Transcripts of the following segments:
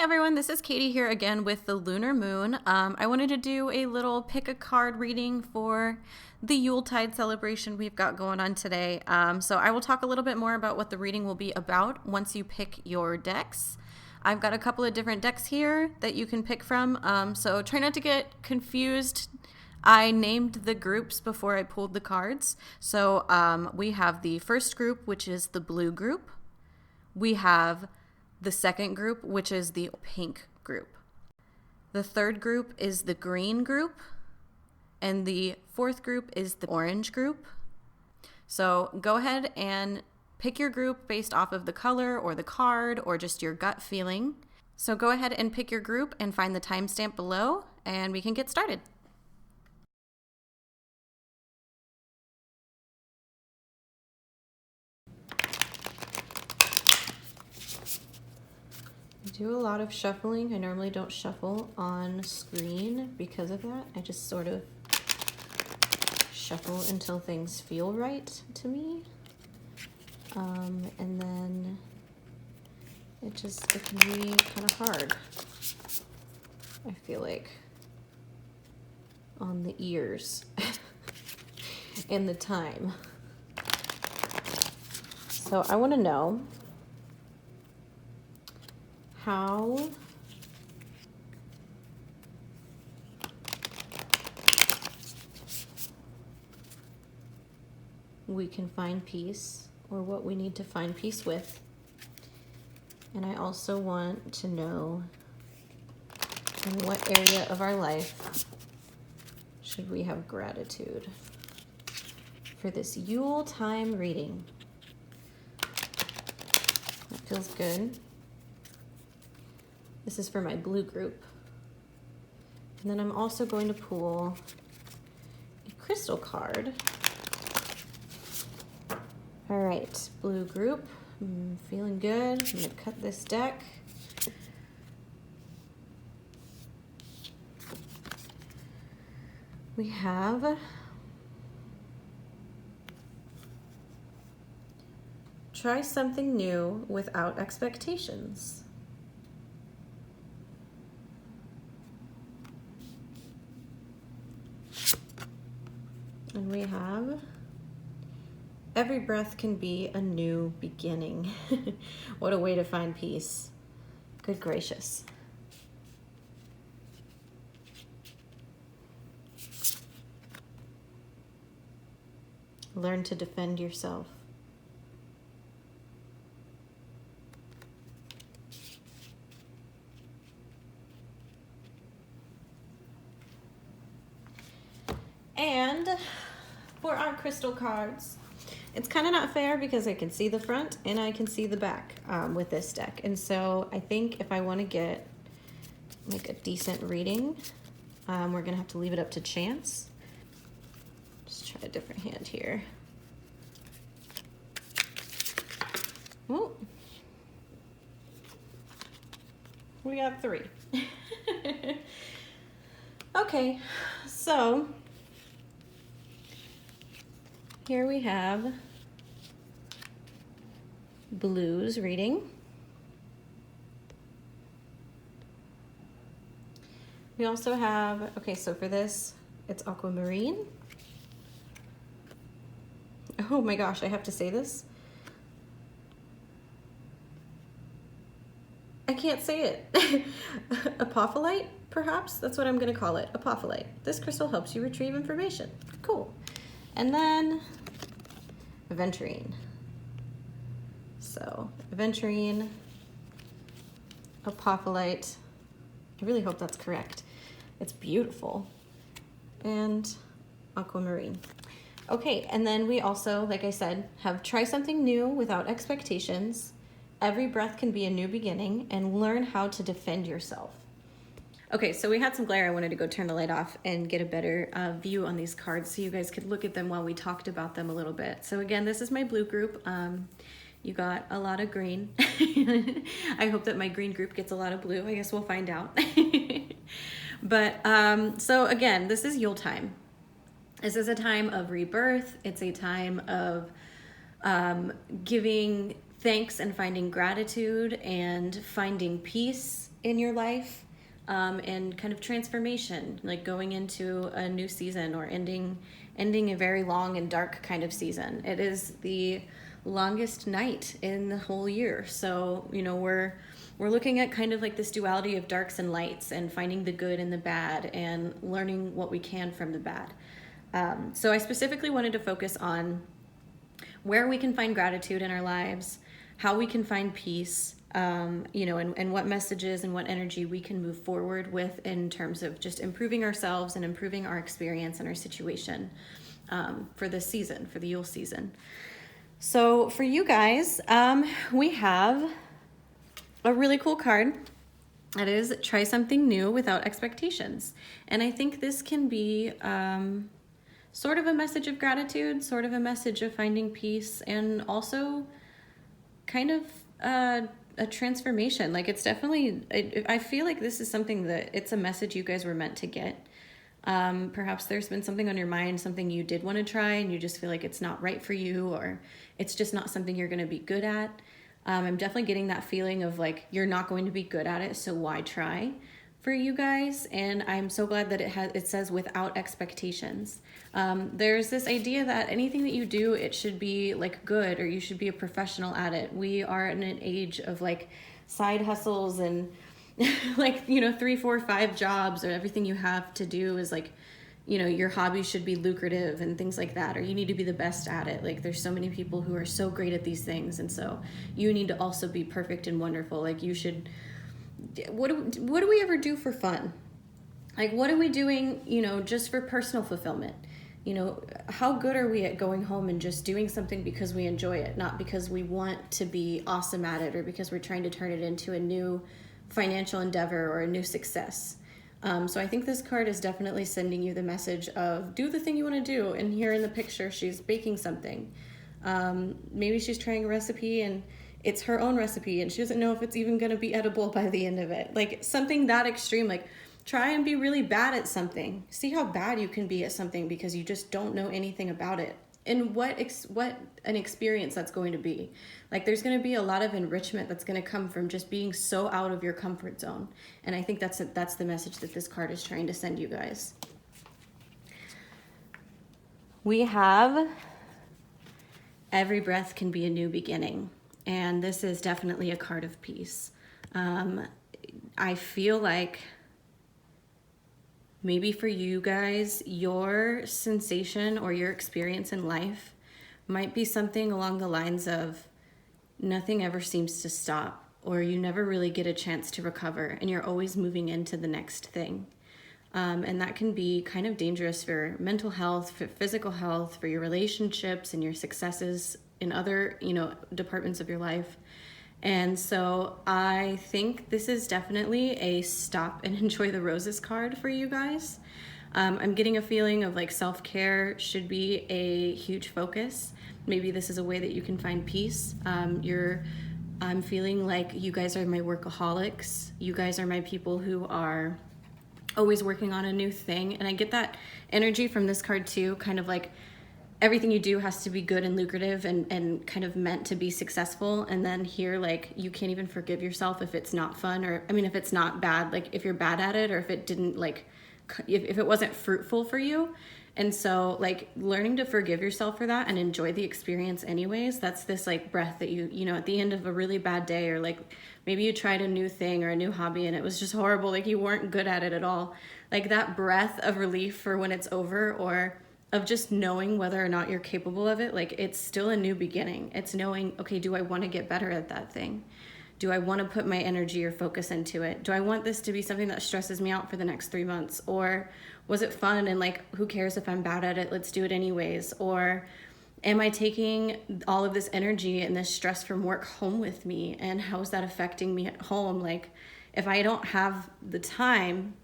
everyone, this is Katie here again with the Lunar Moon. I wanted to do a little pick a card reading for the Yuletide celebration we've got going on today. So I will talk a little bit more about what the reading will be about once you pick your decks. I've got a couple of different decks here that you can pick from, so try not to get confused. I named the groups before I pulled the cards. So we have the first group, which is the blue group. We have the second group, which is the pink group. The third group is the green group. And the fourth group is the orange group. So go ahead and pick your group based off of the color or the card or just your gut feeling. So go ahead and pick your group and find the timestamp below and we can get started. I do a lot of shuffling. I normally don't shuffle on screen because of that. I just sort of shuffle until things feel right to me. And then it can be kind of hard, I feel like, on the ears and the time. So I want to know how we can find peace or what we need to find peace with. And I also want to know in what area of our life should we have gratitude for this Yule time reading. That feels good. This is for my blue group. And then I'm also going to pull a crystal card. All right, blue group, I'm feeling good. I'm gonna cut this deck. We have try something new without expectations. And we have every breath can be a new beginning. What a way to find peace. Good gracious. Learn to defend yourself. And for our crystal cards, it's kind of not fair because I can see the front and I can see the back with this deck. And so I think if I want to get like a decent reading, we're going to have to leave it up to chance. Just try a different hand here. Oh, we got 3. Okay, so here we have blues reading. We also have, okay, so for this, it's aquamarine. Oh my gosh, I have to say this. I can't say it. Apophyllite, perhaps? That's what I'm gonna call it, apophyllite. This crystal helps you retrieve information. Cool. And then aventurine. So aventurine, apophyllite. I really hope that's correct. It's beautiful. And aquamarine. Okay, and then we also, like I said, have try something new without expectations. Every breath can be a new beginning, and learn how to defend yourself. Okay, so we had some glare. I wanted to go turn the light off and get a better view on these cards so you guys could look at them while we talked about them a little bit. So again, this is my blue group. You got a lot of green. I hope that my green group gets a lot of blue. I guess we'll find out. But so again, this is Yule time. This is a time of rebirth. It's a time of giving thanks and finding gratitude and finding peace in your life, and kind of transformation, like going into a new season or ending a very long and dark kind of season. It is the longest night in the whole year. So, we're looking at kind of like this duality of darks and lights and finding the good and the bad and learning what we can from the bad. So I specifically wanted to focus on where we can find gratitude in our lives, how we can find peace, and what messages and what energy we can move forward with in terms of just improving ourselves and improving our experience and our situation for this season, for the Yule season. So for you guys, we have a really cool card. It is try something new without expectations. And I think this can be sort of a message of gratitude, sort of a message of finding peace, and also kind of a transformation. Like, it's definitely, I feel like this is something that it's a message you guys were meant to get. Perhaps there's been something on your mind, something you did want to try and you just feel like it's not right for you, or it's just not something you're going to be good at. I'm definitely getting that feeling of like, you're not going to be good at it, so why try, for you guys. And I'm so glad that it says without expectations. There's this idea that anything that you do, it should be like good, or you should be a professional at it. We are in an age of like side hustles and like, 3, 4, 5 jobs, or everything you have to do is like, your hobby should be lucrative and things like that, or you need to be the best at it. Like, there's so many people who are so great at these things, and so you need to also be perfect and wonderful. Like, you should, what do we ever do for fun? Like, what are we doing, just for personal fulfillment? How good are we at going home and just doing something because we enjoy it, not because we want to be awesome at it, or because we're trying to turn it into a new financial endeavor or a new success? So I think this card is definitely sending you the message of do the thing you want to do. And here in the picture, she's baking something. Maybe she's trying a recipe and it's her own recipe and she doesn't know if it's even going to be edible by the end of it. Like, something that extreme, like try and be really bad at something. See how bad you can be at something because you just don't know anything about it. And what an experience that's going to be. Like, there's going to be a lot of enrichment that's going to come from just being so out of your comfort zone. And I think that's the message that this card is trying to send you guys. We have every breath can be a new beginning. And this is definitely a card of peace. I feel like maybe for you guys, your sensation or your experience in life might be something along the lines of nothing ever seems to stop, or you never really get a chance to recover, and you're always moving into the next thing. And that can be kind of dangerous for mental health, for physical health, for your relationships and your successes in other, departments of your life. And so I think this is definitely a stop and enjoy the roses card for you guys. I'm getting a feeling of like self-care should be a huge focus. Maybe this is a way that you can find peace. I'm feeling like you guys are my workaholics. You guys are my people who are always working on a new thing. And I get that energy from this card too, kind of like everything you do has to be good and lucrative and kind of meant to be successful. And then here, like, you can't even forgive yourself if it's not fun, or, if it's not bad, like if you're bad at it, or if it didn't if it wasn't fruitful for you. And so like learning to forgive yourself for that and enjoy the experience anyways, that's this like breath that you at the end of a really bad day, or like maybe you tried a new thing or a new hobby and it was just horrible, like you weren't good at it at all. Like that breath of relief for when it's over, or of just knowing whether or not you're capable of it. Like, it's still a new beginning. It's knowing, okay, do I want to get better at that thing? Do I want to put my energy or focus into it? Do I want this to be something that stresses me out for the next 3 months? Or was it fun and like, who cares if I'm bad at it? Let's do it anyways. Or am I taking all of this energy and this stress from work home with me? And how is that affecting me at home? Like, if I don't have the time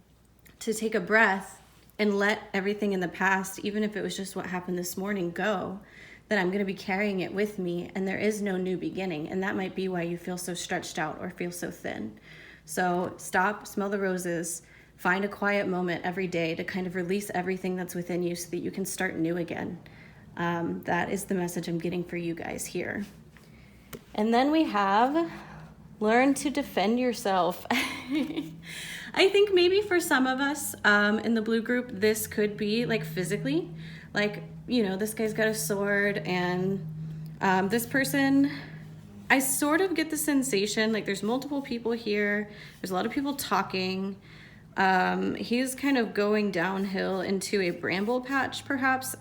to take a breath and let everything in the past, even if it was just what happened this morning, go, then I'm going to be carrying it with me, and there is no new beginning. And that might be why you feel so stretched out or feel so thin. So stop, smell the roses, find a quiet moment every day to kind of release everything that's within you so that you can start new again. That is the message I'm getting for you guys here. And then we have learn to defend yourself. I think maybe for some of us in the blue group, this could be like physically, like, you know, this guy's got a sword, and this person, I sort of get the sensation like there's multiple people here. There's a lot of people talking. He's kind of going downhill into a bramble patch, perhaps.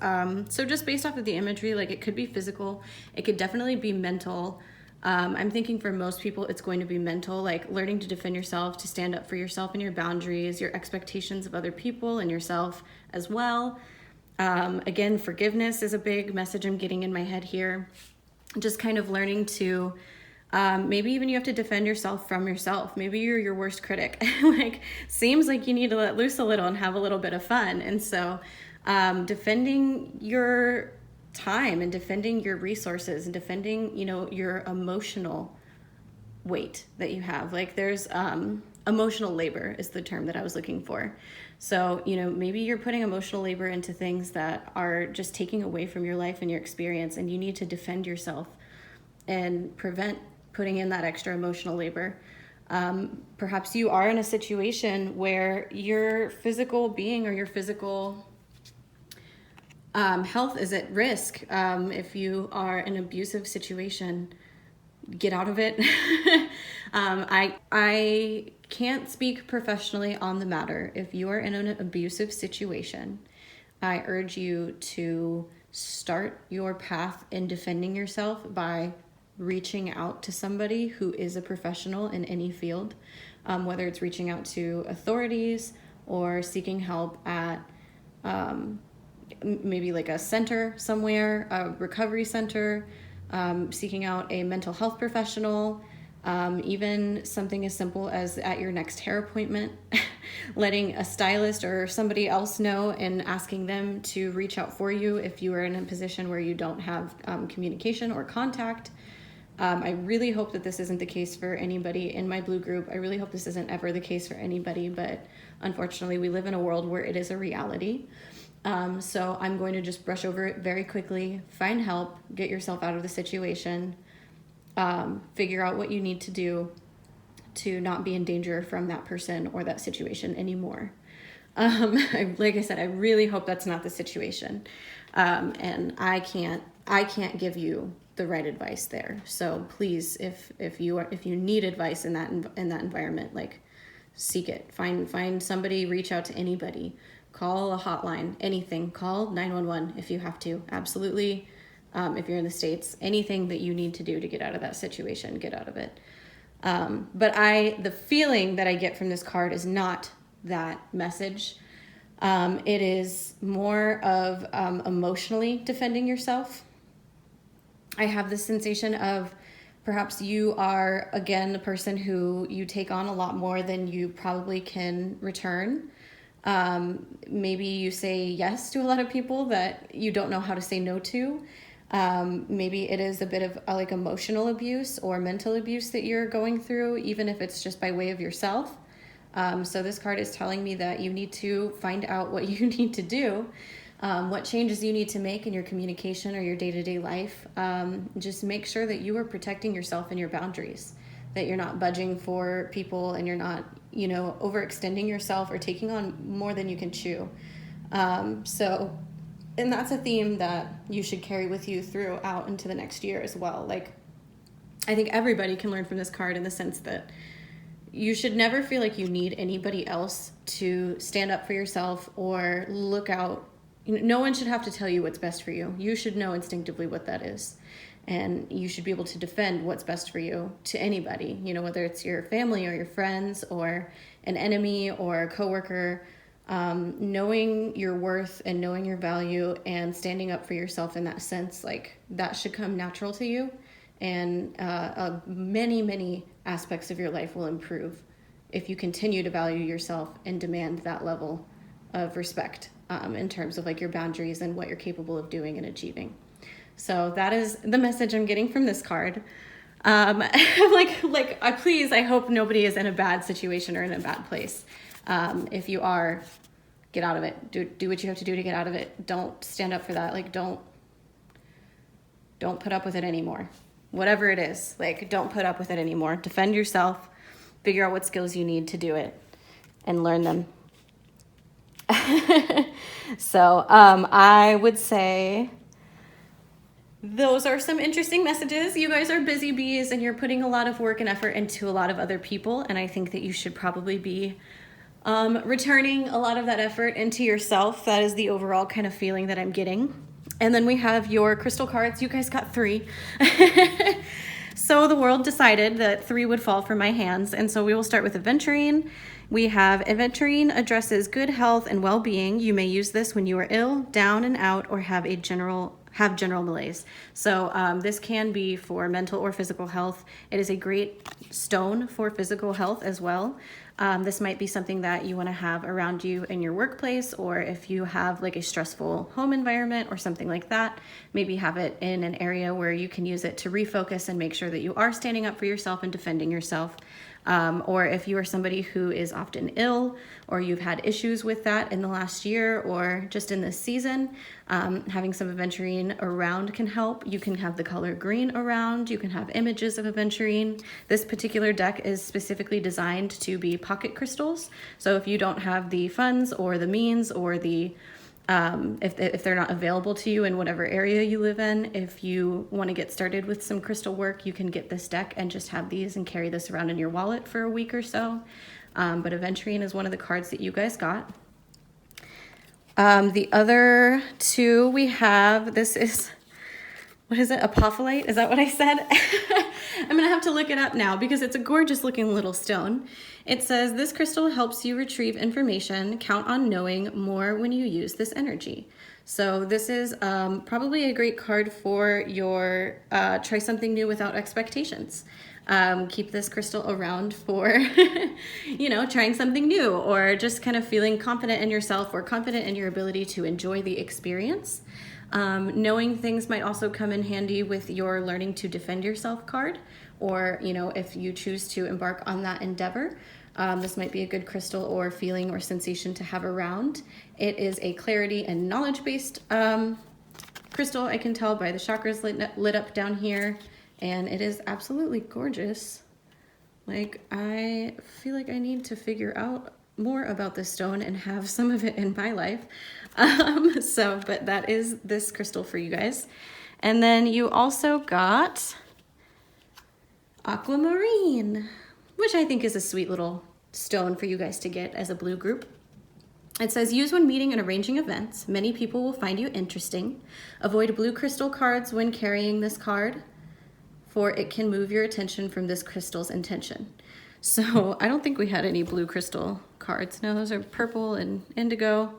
So just based off of the imagery, like it could be physical. It could definitely be mental. I'm thinking for most people, it's going to be mental, like learning to defend yourself, to stand up for yourself and your boundaries, your expectations of other people and yourself as well. Again, forgiveness is a big message I'm getting in my head here. Just kind of learning to, maybe even you have to defend yourself from yourself. Maybe you're your worst critic. Like, seems like you need to let loose a little and have a little bit of fun. And so, defending your time and defending your resources and defending, you know, your emotional weight that you have. Like there's, emotional labor is the term that I was looking for. So, you know, maybe you're putting emotional labor into things that are just taking away from your life and your experience, and you need to defend yourself and prevent putting in that extra emotional labor. Perhaps you are in a situation where your physical being or your physical health is at risk. If you are in an abusive situation, get out of it. I can't speak professionally on the matter. If you are in an abusive situation, I urge you to start your path in defending yourself by reaching out to somebody who is a professional in any field, whether it's reaching out to authorities or seeking help at maybe like a center somewhere, a recovery center, seeking out a mental health professional, even something as simple as at your next hair appointment, letting a stylist or somebody else know and asking them to reach out for you if you are in a position where you don't have communication or contact. I really hope that this isn't the case for anybody in my blue group. I really hope this isn't ever the case for anybody, but unfortunately we live in a world where it is a reality. So I'm going to just brush over it very quickly. Find help, get yourself out of the situation, figure out what you need to do to not be in danger from that person or that situation anymore. Like I said, I really hope that's not the situation. And I can't give you the right advice there. So please, if you need advice in that environment, like seek it. Find somebody, reach out to anybody. Call a hotline, anything. Call 911 if you have to. Absolutely. If you're in the States, anything that you need to do to get out of that situation, get out of it. But the feeling that I get from this card is not that message. It is more of emotionally defending yourself. I have this sensation of perhaps you are, again, the person who you take on a lot more than you probably can return. Maybe you say yes to a lot of people that you don't know how to say no to. Maybe it is a bit of like emotional abuse or mental abuse that you're going through, even if it's just by way of yourself. So this card is telling me that you need to find out what you need to do, what changes you need to make in your communication or your day-to-day life. Just make sure that you are protecting yourself and your boundaries, that you're not budging for people and you're not, overextending yourself or taking on more than you can chew. And that's a theme that you should carry with you throughout into the next year as well. Like, I think everybody can learn from this card in the sense that you should never feel like you need anybody else to stand up for yourself or look out. No one should have to tell you what's best for you. You should know instinctively what that is. And you should be able to defend what's best for you to anybody, whether it's your family or your friends or an enemy or a coworker. Knowing your worth and knowing your value and standing up for yourself in that sense, like that should come natural to you. And many, many aspects of your life will improve if you continue to value yourself and demand that level of respect in terms of like your boundaries and what you're capable of doing and achieving. So that is the message I'm getting from this card. Please, I hope nobody is in a bad situation or in a bad place. If you are, get out of it. Do what you have to do to get out of it. Don't stand up for that. Like, don't put up with it anymore. whatever it is. Like, don't put up with it anymore. Defend yourself, figure out what skills you need to do it, and learn them. So I would say those are some interesting messages. You guys are busy bees and you're putting a lot of work and effort into a lot of other people, and I think that you should probably be returning a lot of that effort into yourself. That is the overall kind of feeling that I'm getting. And then we have your crystal cards. You guys got 3. So the world decided that 3 would fall from my hands, and so we will start with Aventurine. We have Aventurine addresses good health and well-being. You may use this when you are ill, down and out, or have general malaise. So this can be for mental or physical health. It is a great stone for physical health as well. This might be something that you want to have around you in your workplace, or if you have like a stressful home environment or something like that, maybe have it in an area where you can use it to refocus and make sure that you are standing up for yourself and defending yourself. Or if you are somebody who is often ill, or you've had issues with that in the last year or just in this season, having some aventurine around can help. You can have the color green around. You can have images of aventurine. This particular deck is specifically designed to be pocket crystals. So if you don't have the funds or the means or the if they're not available to you in whatever area you live in, if you want to get started with some crystal work, you can get this deck and just have these and carry this around in your wallet for a week or so. But Aventurine is one of the cards that you guys got. The other 2 we have, this is, what is it, apophyllite? Is that what I said? I'm gonna have to look it up now because it's a gorgeous looking little stone. It says, this crystal helps you retrieve information. Count on knowing more when you use this energy. So this is probably a great card for your try something new without expectations. Keep this crystal around for, you know, trying something new, or just kind of feeling confident in yourself or confident in your ability to enjoy the experience. Knowing things might also come in handy with your learning to defend yourself card, or, you know, if you choose to embark on that endeavor. This might be a good crystal or feeling or sensation to have around. It is a clarity and knowledge-based crystal, I can tell by the chakras lit up down here, and it is absolutely gorgeous. Like, I feel like I need to figure out more about this stone and have some of it in my life. But that is this crystal for you guys. And then you also got aquamarine, which I think is a sweet little stone for you guys to get as a blue group. It says, use when meeting and arranging events. Many people will find you interesting. Avoid blue crystal cards when carrying this card, for it can move your attention from this crystal's intention. So I don't think we had any blue crystal cards. No, those are purple and indigo,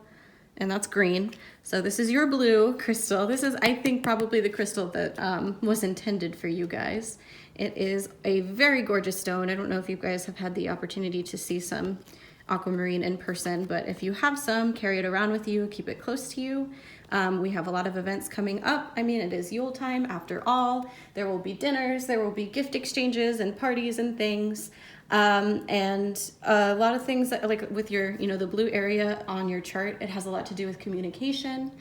and that's green. So this is your blue crystal. This is, I think, probably the crystal that was intended for you guys. It is a very gorgeous stone. I don't know if you guys have had the opportunity to see some aquamarine in person, but if you have some, carry it around with you, keep it close to you. We have a lot of events coming up. I mean, it is Yule time after all. There will be dinners, there will be gift exchanges and parties and things. And a lot of things that, like with your, you know, the blue area on your chart, it has a lot to do with communication.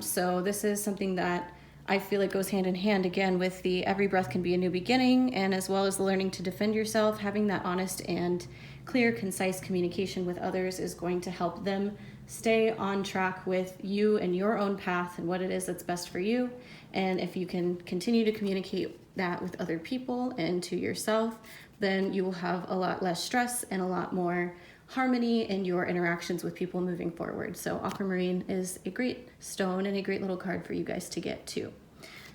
So this is something that I feel like goes hand in hand again with the every breath can be a new beginning, and as well as the learning to defend yourself. Having that honest and clear, concise communication with others is going to help them stay on track with you and your own path and what it is that's best for you. And if you can continue to communicate that with other people and to yourself, then you will have a lot less stress and a lot more harmony in your interactions with people moving forward. So aquamarine is a great stone and a great little card for you guys to get too.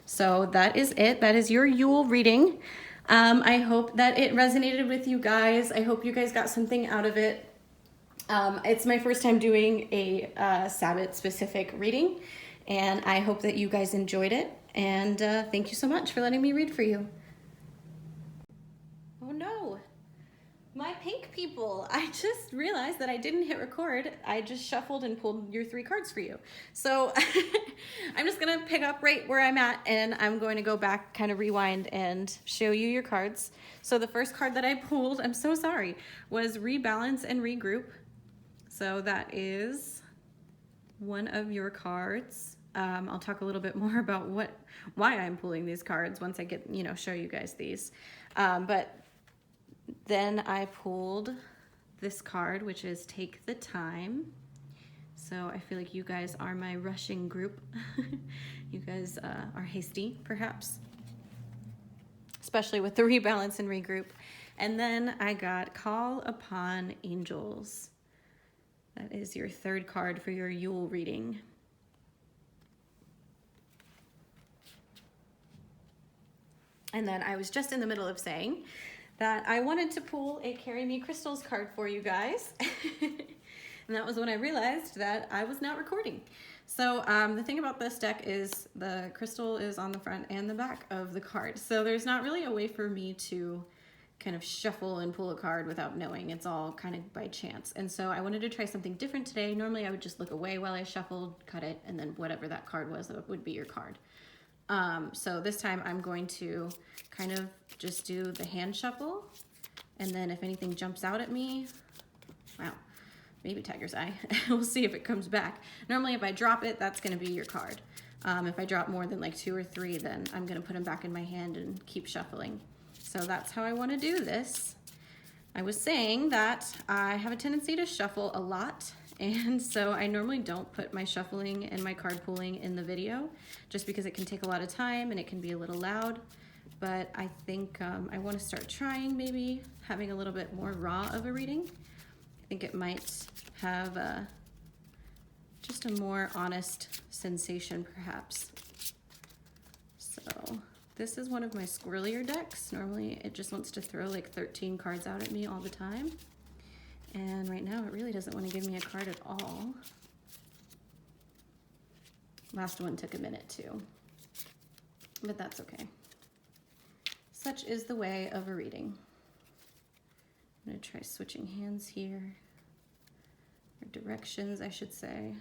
So that is it. That is your Yule reading. I hope that it resonated with you guys. I hope you guys got something out of it. It's my first time doing a Sabbat specific reading, and I hope that you guys enjoyed it. And thank you so much for letting me read for you. Oh no, my pink people. I just realized that I didn't hit record. I just shuffled and pulled your 3 cards for you. So I'm just gonna pick up right where I'm at, and I'm going to go back, kind of rewind and show you your cards. So the first card that I pulled, I'm so sorry, was Rebalance and Regroup. So that is one of your cards. I'll talk a little bit more about why I'm pulling these cards once I get, show you guys these. But then I pulled this card, which is Take the Time. So I feel like you guys are my rushing group. You guys are hasty, perhaps, especially with the rebalance and regroup. And then I got Call Upon Angels. That is your third card for your Yule reading. And then I was just in the middle of saying that I wanted to pull a Carry Me Crystals card for you guys. And that was when I realized that I was not recording. So the thing about this deck is the crystal is on the front and the back of the card. So there's not really a way for me to kind of shuffle and pull a card without knowing. It's all kind of by chance. And so I wanted to try something different today. Normally I would just look away while I shuffled, cut it, and then whatever that card was, that would be your card. So this time I'm going to kind of just do the hand shuffle. And then if anything jumps out at me, wow. Maybe Tiger's Eye. We'll see if it comes back. Normally if I drop it, that's gonna be your card. If I drop more than like 2 or 3, then I'm gonna put them back in my hand and keep shuffling. So that's how I wanna do this. I was saying that I have a tendency to shuffle a lot, and so I normally don't put my shuffling and my card pulling in the video, just because it can take a lot of time and it can be a little loud. But I think I wanna start trying maybe having a little bit more raw of a reading. I think it might have just a more honest sensation, perhaps. So this is one of my squirrelier decks. Normally it just wants to throw like 13 cards out at me all the time. And right now it really doesn't want to give me a card at all. Last one took a minute too, but that's okay. Such is the way of a reading. I'm gonna try switching hands here, or directions, I should say.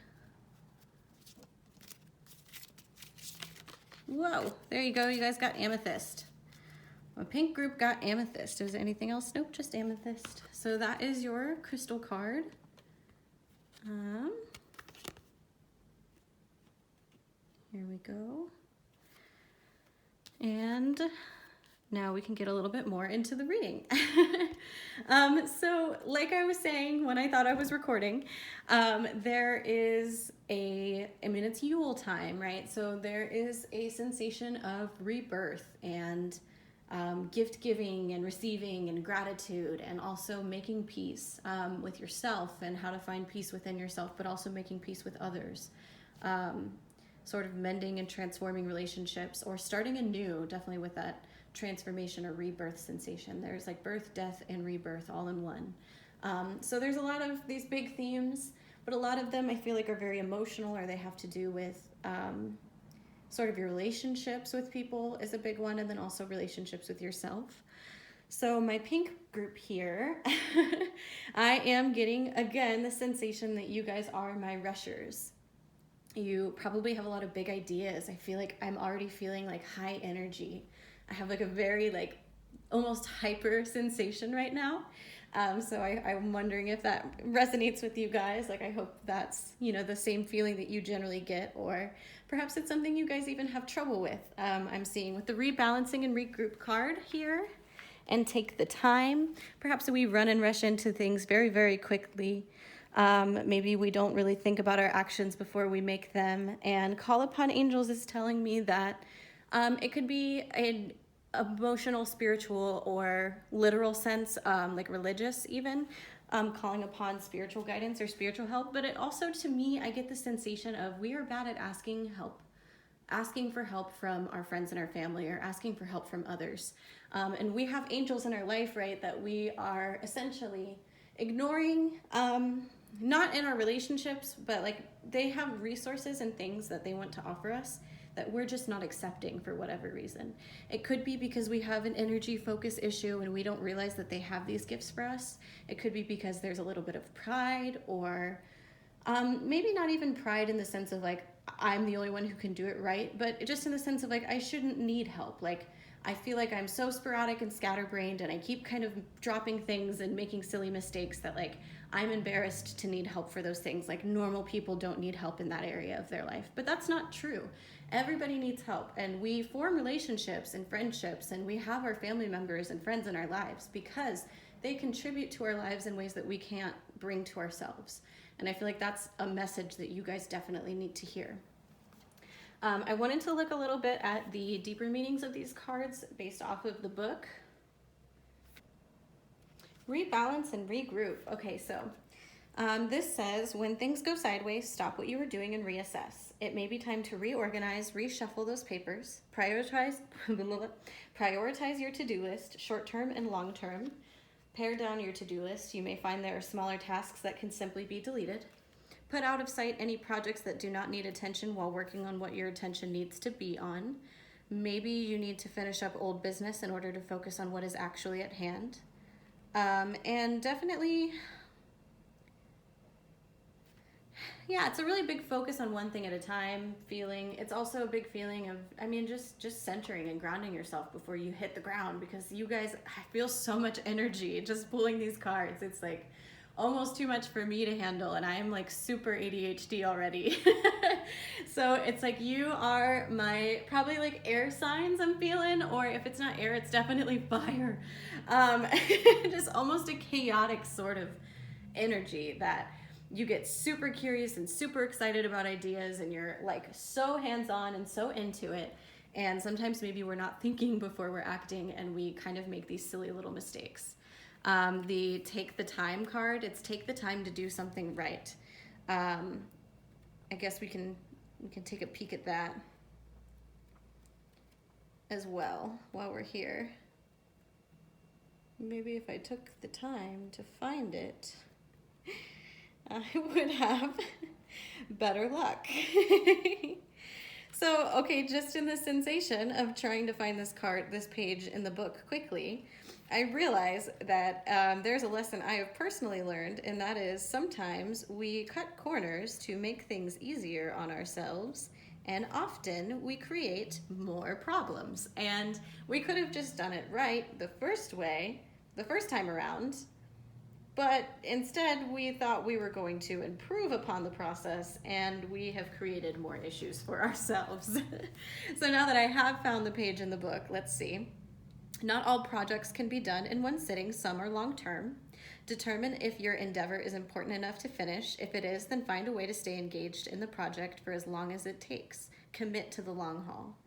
Whoa, there you go, you guys got amethyst. My pink group got amethyst. Is there anything else? Nope, just amethyst. So that is your crystal card. Here we go. And now we can get a little bit more into the reading. So like I was saying when I thought I was recording, there is it's Yule time, right? So there is a sensation of rebirth and gift giving and receiving and gratitude, and also making peace with yourself and how to find peace within yourself, but also making peace with others. Sort of mending and transforming relationships, or starting anew, definitely with that transformation or rebirth sensation. There's like birth, death, and rebirth all in one. So there's a lot of these big themes, but a lot of them I feel like are very emotional, or they have to do with sort of your relationships with people is a big one, and then also relationships with yourself. So my pink group here, I am getting, again, the sensation that you guys are my rushers. You probably have a lot of big ideas. I feel like I'm already feeling like high energy. I have like a very like almost hyper sensation right now. So I'm wondering if that resonates with you guys. Like I hope that's, the same feeling that you generally get, or perhaps it's something you guys even have trouble with. I'm seeing with the rebalancing and regroup card here, and Take the Time. Perhaps we run and rush into things very, very quickly. Maybe we don't really think about our actions before we make them. And Call Upon Angels is telling me that it could be an emotional, spiritual, or literal sense, like religious even, calling upon spiritual guidance or spiritual help. But it also, to me, I get the sensation of we are bad at asking for help from our friends and our family, or asking for help from others. And we have angels in our life, right, that we are essentially ignoring, not in our relationships, but like they have resources and things that they want to offer us that we're just not accepting for whatever reason. It could be because we have an energy focus issue and we don't realize that they have these gifts for us. It could be because there's a little bit of pride, or maybe not even pride in the sense of like, I'm the only one who can do it right, but just in the sense of like, I shouldn't need help. Like, I feel like I'm so sporadic and scatterbrained, and I keep kind of dropping things and making silly mistakes that like, I'm embarrassed to need help for those things. Like normal people don't need help in that area of their life. But that's not true. Everybody needs help. And we form relationships and friendships, and we have our family members and friends in our lives because they contribute to our lives in ways that we can't bring to ourselves. And I feel like that's a message that you guys definitely need to hear. I wanted to look a little bit at the deeper meanings of these cards based off of the book. Rebalance and regroup. Okay, so this says, when things go sideways, stop what you were doing and reassess. It may be time to reorganize, reshuffle those papers, prioritize your to-do list, short-term and long-term. Pare down your to-do list. You may find there are smaller tasks that can simply be deleted. Put out of sight any projects that do not need attention while working on what your attention needs to be on. Maybe you need to finish up old business in order to focus on what is actually at hand. And definitely, yeah, it's a really big focus on one thing at a time feeling. It's also a big feeling of, just centering and grounding yourself before you hit the ground, because you guys, I feel so much energy just pulling these cards. It's like almost too much for me to handle, and I am like super ADHD already. So it's like you are my probably like air signs I'm feeling, or if it's not air, it's definitely fire. Just almost a chaotic sort of energy that you get super curious and super excited about ideas, and you're like so hands-on and so into it. And sometimes maybe we're not thinking before we're acting, and we kind of make these silly little mistakes. The take the time card, it's take the time to do something right. I guess we can take a peek at that as well while we're here. Maybe if I took the time to find it, I would have better luck. So, okay, just in the sensation of trying to find this page in the book quickly, I realize that there's a lesson I have personally learned, and that is sometimes we cut corners to make things easier on ourselves, and often we create more problems. And we could have just done it right the first time around, but instead we thought we were going to improve upon the process, and we have created more issues for ourselves. So now that I have found the page in the book, let's see. Not all projects can be done in one sitting. Some are long-term. Determine if your endeavor is important enough to finish. If it is, then find a way to stay engaged in the project for as long as it takes. Commit to the long haul.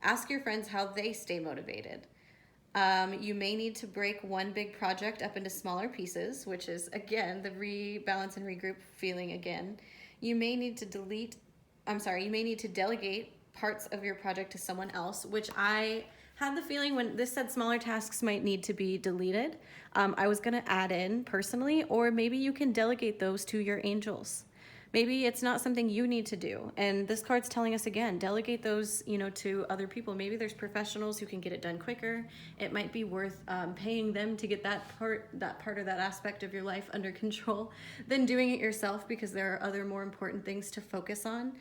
Ask your friends how they stay motivated. You may need to break one big project up into smaller pieces, which is, again, the rebalance and regroup feeling again. You may need to delegate parts of your project to someone else, which I had the feeling when this said smaller tasks might need to be deleted. I was going to add in personally, or maybe you can delegate those to your angels. Maybe it's not something you need to do. And this card's telling us again, delegate those, to other people. Maybe there's professionals who can get it done quicker. It might be worth paying them to get that part or that aspect of your life under control than doing it yourself, because there are other more important things to focus on.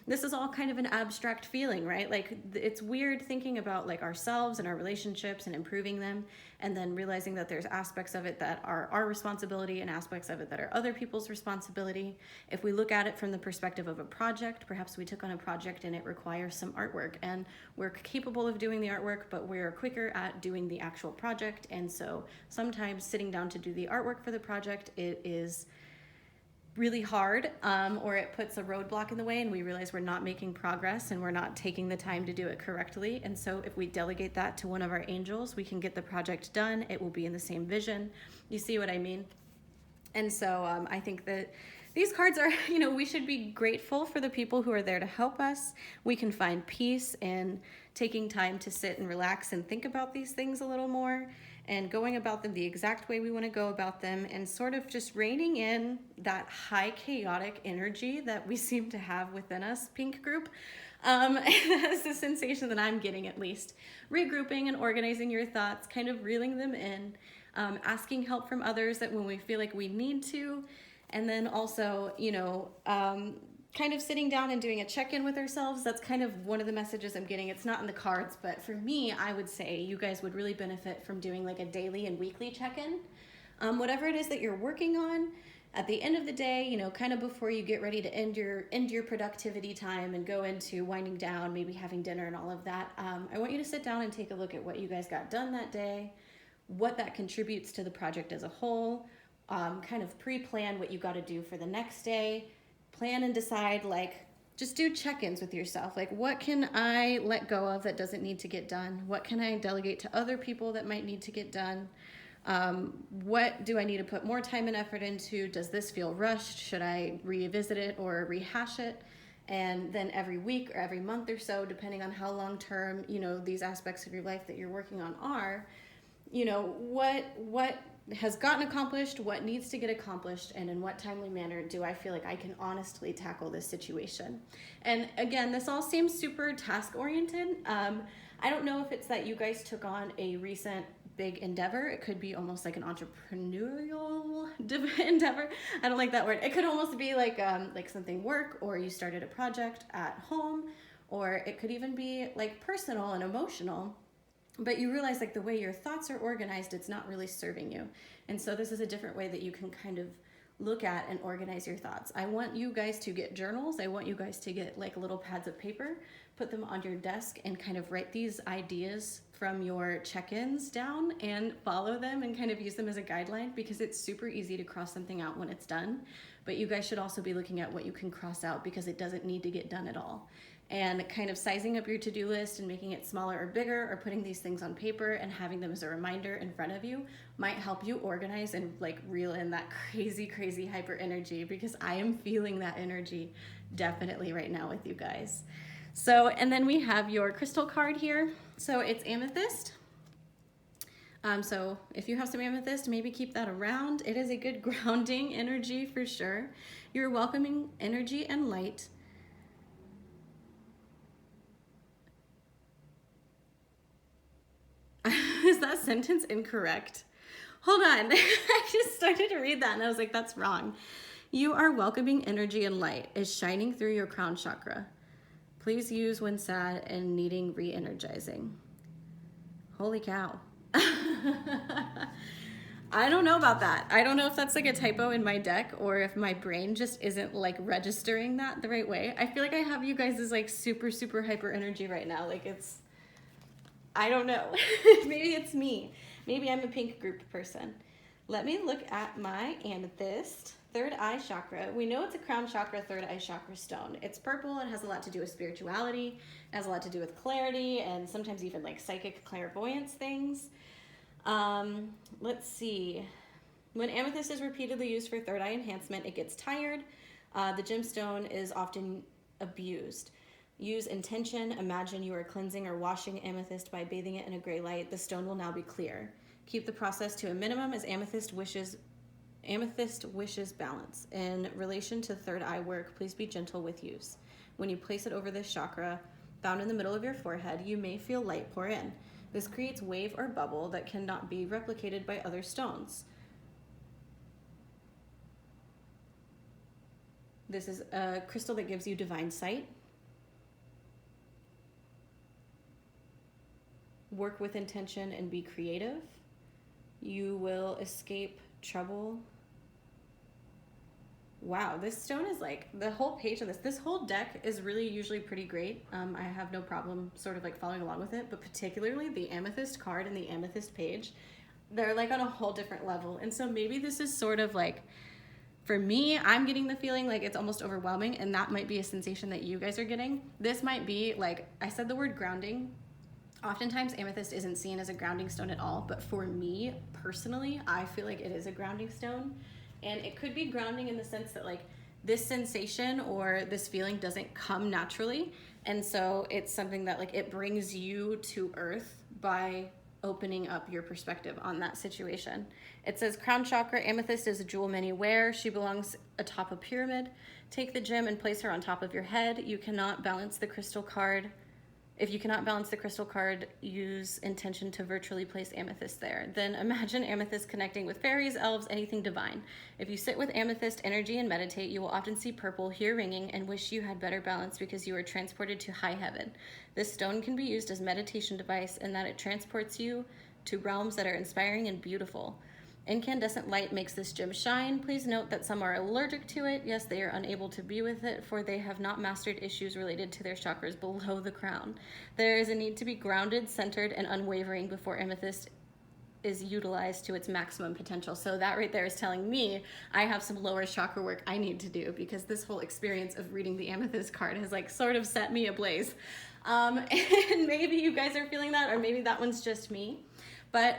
This is all kind of an abstract feeling, right? Like it's weird thinking about like ourselves and our relationships and improving them, and then realizing that there's aspects of it that are our responsibility and aspects of it that are other people's responsibility. If we look at it from the perspective of a project, perhaps we took on a project and it requires some artwork, and we're capable of doing the artwork, but we're quicker at doing the actual project. And so sometimes sitting down to do the artwork for the project, it is really hard, or it puts a roadblock in the way, and we realize we're not making progress and we're not taking the time to do it correctly. And so if we delegate that to one of our angels, we can get the project done. It will be in the same vision. You see what I mean? And so I think that these cards are, we should be grateful for the people who are there to help us. We can find peace in taking time to sit and relax and think about these things a little more, and going about them the exact way we want to go about them, and sort of just reining in that high chaotic energy that we seem to have within us, Pink Group. That's the sensation that I'm getting, at least. Regrouping and organizing your thoughts, kind of reeling them in, asking help from others that when we feel like we need to, and then also, kind of sitting down and doing a check-in with ourselves. That's kind of one of the messages I'm getting. It's not in the cards, but for me, I would say you guys would really benefit from doing like a daily and weekly check-in. Whatever it is that you're working on, at the end of the day, you know, kind of before you get ready to end your productivity time and go into winding down, maybe having dinner and all of that, I want you to sit down and take a look at what you guys got done that day, what that contributes to the project as a whole, kind of pre-plan what you got to do for the next day, plan and decide, like, just do check-ins with yourself. Like, what can I let go of that doesn't need to get done? What can I delegate to other people that might need to get done? What do I need to put more time and effort into? Does this feel rushed? Should I revisit it or rehash it? And then every week or every month or so, depending on how long-term, you know, these aspects of your life that you're working on are, you know, what has gotten accomplished, what needs to get accomplished, and in what timely manner do I feel like I can honestly tackle this situation. And again, this all seems super task-oriented. I don't know if it's that you guys took on a recent big endeavor. It could be almost like an entrepreneurial endeavor. I don't like that word. It could almost be like something work, or you started a project at home, or it could even be like personal and emotional. But you realize, like, the way your thoughts are organized, it's not really serving you. And so this is a different way that you can kind of look at and organize your thoughts. I want you guys to get journals. I want you guys to get like little pads of paper, put them on your desk, and kind of write these ideas from your check-ins down and follow them and kind of use them as a guideline, because it's super easy to cross something out when it's done. But you guys should also be looking at what you can cross out, because it doesn't need to get done at all. And kind of sizing up your to-do list and making it smaller or bigger, or putting these things on paper and having them as a reminder in front of you, might help you organize and like reel in that crazy hyper energy, because I am feeling that energy definitely right now with you guys. So, and then we have your crystal card here. So it's amethyst. So if you have some amethyst, maybe keep that around. It is a good grounding energy for sure. You're welcoming energy and light. Is that sentence incorrect? Hold on. I just started to read that and I was like, that's wrong. You are welcoming energy and light is shining through your crown chakra. Please use when sad and needing re-energizing. Holy cow. I don't know about that. I don't know if that's like a typo in my deck, or if my brain just isn't like registering that the right way. I feel like I have you guys as like super hyper energy right now. Like it's, I don't know. Maybe it's me. Maybe I'm a pink group person. Let me look at my amethyst, third eye chakra. We know it's a crown chakra, third eye chakra stone. It's purple and has a lot to do with spirituality. It has a lot to do with clarity and sometimes even like psychic clairvoyance things. Let's see. When amethyst is repeatedly used for third eye enhancement, it gets tired. The gemstone is often abused. Use intention. Imagine you are cleansing or washing amethyst by bathing it in a gray light. The stone will now be clear. Keep the process to a minimum, as amethyst wishes balance. In relation to third eye work, please be gentle with use. When you place it over this chakra, found in the middle of your forehead, you may feel light pour in. This creates wave or bubble that cannot be replicated by other stones. This is a crystal that gives you divine sight. Work with intention and be creative. You will escape trouble. Wow, this stone is like, the whole page of this whole deck is really usually pretty great. I have no problem sort of like following along with it, but particularly the amethyst card and the amethyst page, they're like on a whole different level. And so maybe this is sort of like, for me, I'm getting the feeling like it's almost overwhelming, and that might be a sensation that you guys are getting. This might be like, I said the word grounding. Oftentimes amethyst isn't seen as a grounding stone at all, but for me personally, I feel like it is a grounding stone. And it could be grounding in the sense that like this sensation or this feeling doesn't come naturally. And so it's something that like it brings you to earth by opening up your perspective on that situation. It says crown chakra, amethyst is a jewel many wear. She belongs atop a pyramid. Take the gem and place her on top of your head. You cannot balance the crystal card. If you cannot balance the crystal card, use intention to virtually place amethyst there. Then imagine amethyst connecting with fairies, elves, anything divine. If you sit with amethyst energy and meditate, you will often see purple, hear ringing, and wish you had better balance because you are transported to high heaven. This stone can be used as meditation device in that it transports you to realms that are inspiring and beautiful. Incandescent light makes this gem shine. Please note that some are allergic to it. Yes, they are unable to be with it, for they have not mastered issues related to their chakras below the crown. There is a need to be grounded, centered, and unwavering before amethyst is utilized to its maximum potential. So that right there is telling me I have some lower chakra work I need to do, because this whole experience of reading the amethyst card has like sort of set me ablaze. And maybe you guys are feeling that, or maybe that one's just me. But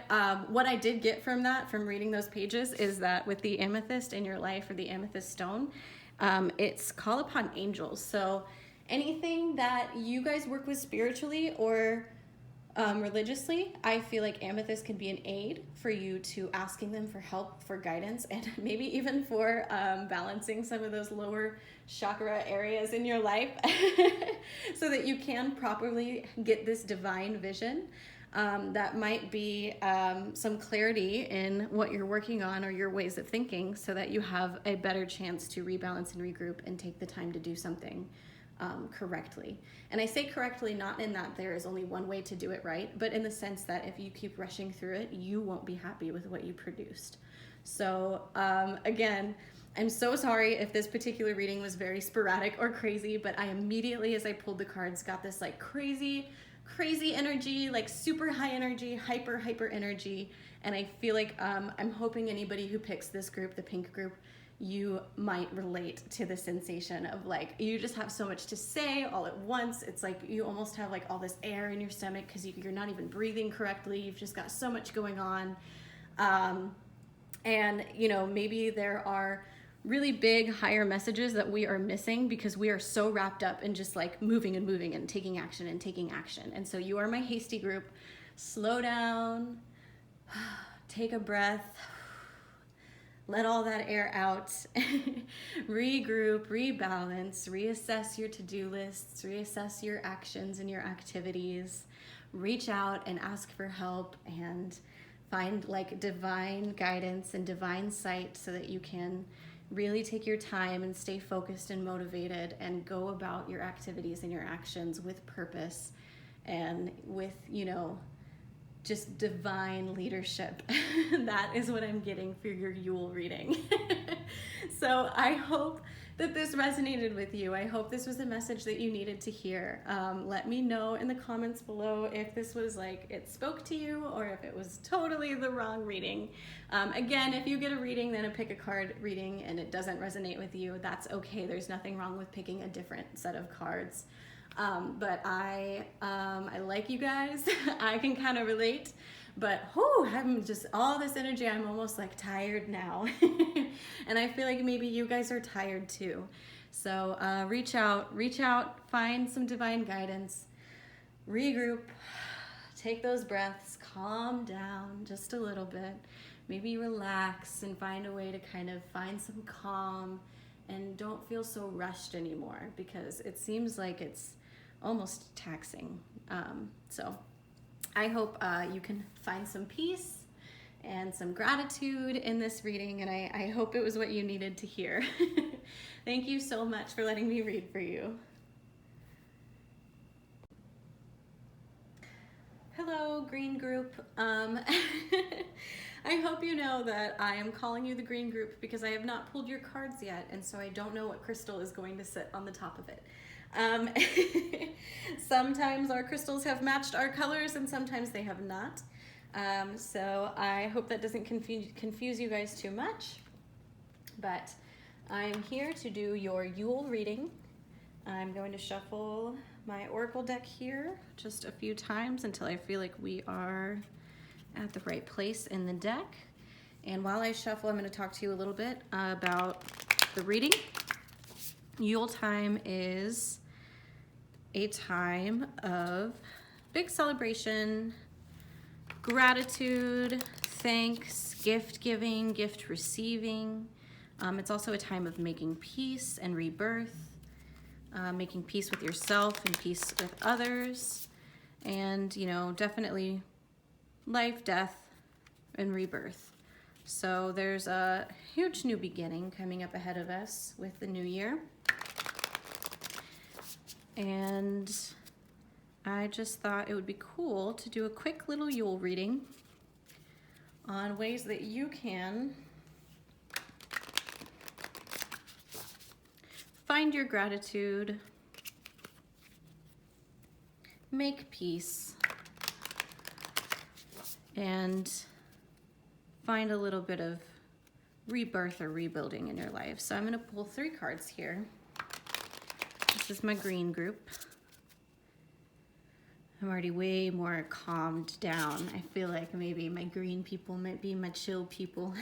what I did get from that, from reading those pages, is that with the amethyst in your life, or the amethyst stone, it's call upon angels. So anything that you guys work with spiritually or religiously, I feel like amethyst can be an aid for you to asking them for help, for guidance, and maybe even for balancing some of those lower chakra areas in your life so that you can properly get this divine vision. That might be some clarity in what you're working on or your ways of thinking, so that you have a better chance to rebalance and regroup and take the time to do something correctly. And I say correctly not in that there is only one way to do it right, but in the sense that if you keep rushing through it, you won't be happy with what you produced. So again, I'm so sorry if this particular reading was very sporadic or crazy, but I immediately, as I pulled the cards, got this like crazy energy, like super high energy, hyper energy. And I feel like I'm hoping anybody who picks this group, the pink group, you might relate to the sensation of like, you just have so much to say all at once. It's like you almost have like all this air in your stomach because you're not even breathing correctly. You've just got so much going on. And you know, maybe there are really big higher messages that we are missing because we are so wrapped up in just like moving and taking action. And so you are my hasty group. Slow down, take a breath, let all that air out, regroup, rebalance, reassess your to-do lists, reassess your actions and your activities, reach out and ask for help, and find like divine guidance and divine sight so that you can really take your time and stay focused and motivated and go about your activities and your actions with purpose and with, you know, just divine leadership. That is what I'm getting for your Yule reading. So I hope that this resonated with you. I hope this was a message that you needed to hear. Let me know in the comments below if this was like, it spoke to you, or if it was totally the wrong reading. Again, if you get a reading, then a pick a card reading, and it doesn't resonate with you, that's okay. There's nothing wrong with picking a different set of cards. But I like you guys. I can kind of relate, but I'm just all this energy. I'm almost like tired now. And I feel like maybe you guys are tired too. So reach out, find some divine guidance, regroup, take those breaths, calm down just a little bit, maybe relax and find a way to kind of find some calm, and don't feel so rushed anymore, because it seems like it's almost taxing. So I hope you can find some peace and some gratitude in this reading, and I hope it was what you needed to hear. Thank you so much for letting me read for you. Hello, green group. I hope you know that I am calling you the green group because I have not pulled your cards yet, and so I don't know what crystal is going to sit on the top of it. Sometimes our crystals have matched our colors and sometimes they have not. So I hope that doesn't confuse you guys too much. But I'm here to do your Yule reading. I'm going to shuffle my oracle deck here just a few times until I feel like we are at the right place in the deck. And while I shuffle, I'm going to talk to you a little bit about the reading. Yule time is a time of big celebration, gratitude, thanks, gift giving, gift receiving. It's also a time of making peace and rebirth, making peace with yourself and peace with others, and, you know, definitely life, death, and rebirth. So there's a huge new beginning coming up ahead of us with the new year. And I just thought it would be cool to do a quick little Yule reading on ways that you can find your gratitude, make peace, and find a little bit of rebirth or rebuilding in your life. So I'm going to pull 3 cards here. This is my green group. I'm already way more calmed down. I feel like maybe my green people might be my chill people.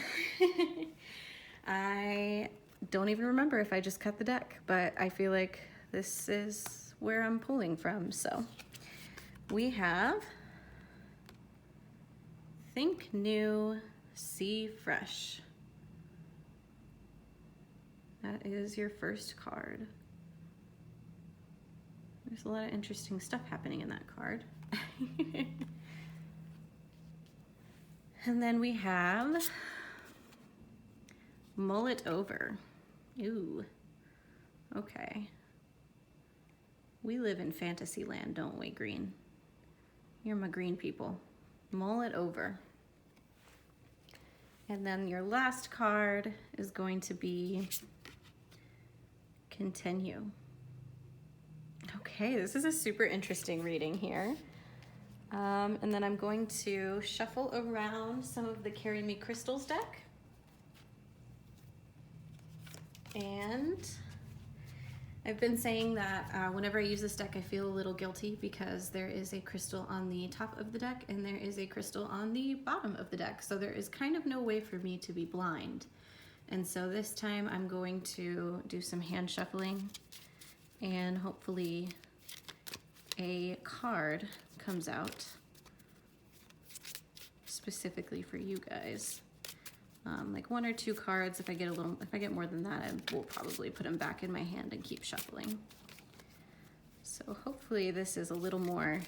I don't even remember if I just cut the deck, but I feel like this is where I'm pulling from. So we have Think New, See Fresh. That is your first card. There's a lot of interesting stuff happening in that card. And then we have Mull It Over. Ooh, okay. We live in fantasy land, don't we, green? You're my green people. Mull it over. And then your last card is going to be Continue. Okay, this is a super interesting reading here. And then I'm going to shuffle around some of the Carry Me Crystals deck. And I've been saying that whenever I use this deck, I feel a little guilty because there is a crystal on the top of the deck and there is a crystal on the bottom of the deck. So there is kind of no way for me to be blind. And so this time I'm going to do some hand shuffling and hopefully a card comes out specifically for you guys. Like 1 or 2 cards. If I get more than that, I will probably put them back in my hand and keep shuffling. So hopefully this is a little more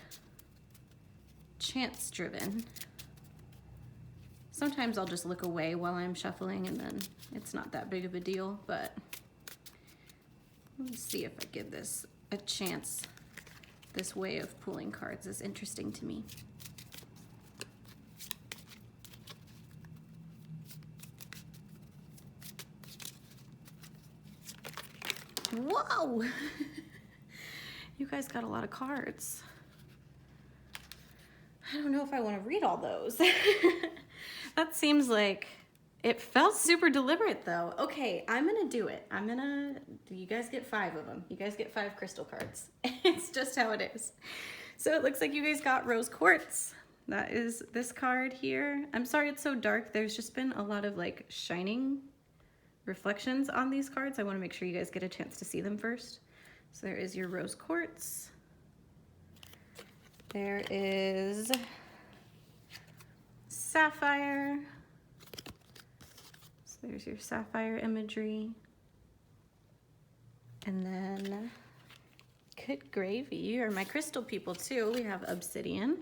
chance driven. Sometimes I'll just look away while I'm shuffling and then it's not that big of a deal, but let's see if I give this a chance. This way of pulling cards is interesting to me. Whoa! You guys got a lot of cards. I don't know if I want to read all those. That seems like it felt super deliberate though. Okay, I'm gonna do it. You guys get 5 of them. You guys get 5 crystal cards. It's just how it is. So it looks like you guys got Rose Quartz. That is this card here. I'm sorry it's so dark. There's just been a lot of like shining reflections on these cards. I want to make sure you guys get a chance to see them first. So there is your Rose Quartz. There is Sapphire. So there's your Sapphire imagery. And then good gravy. You are my crystal people too. We have Obsidian.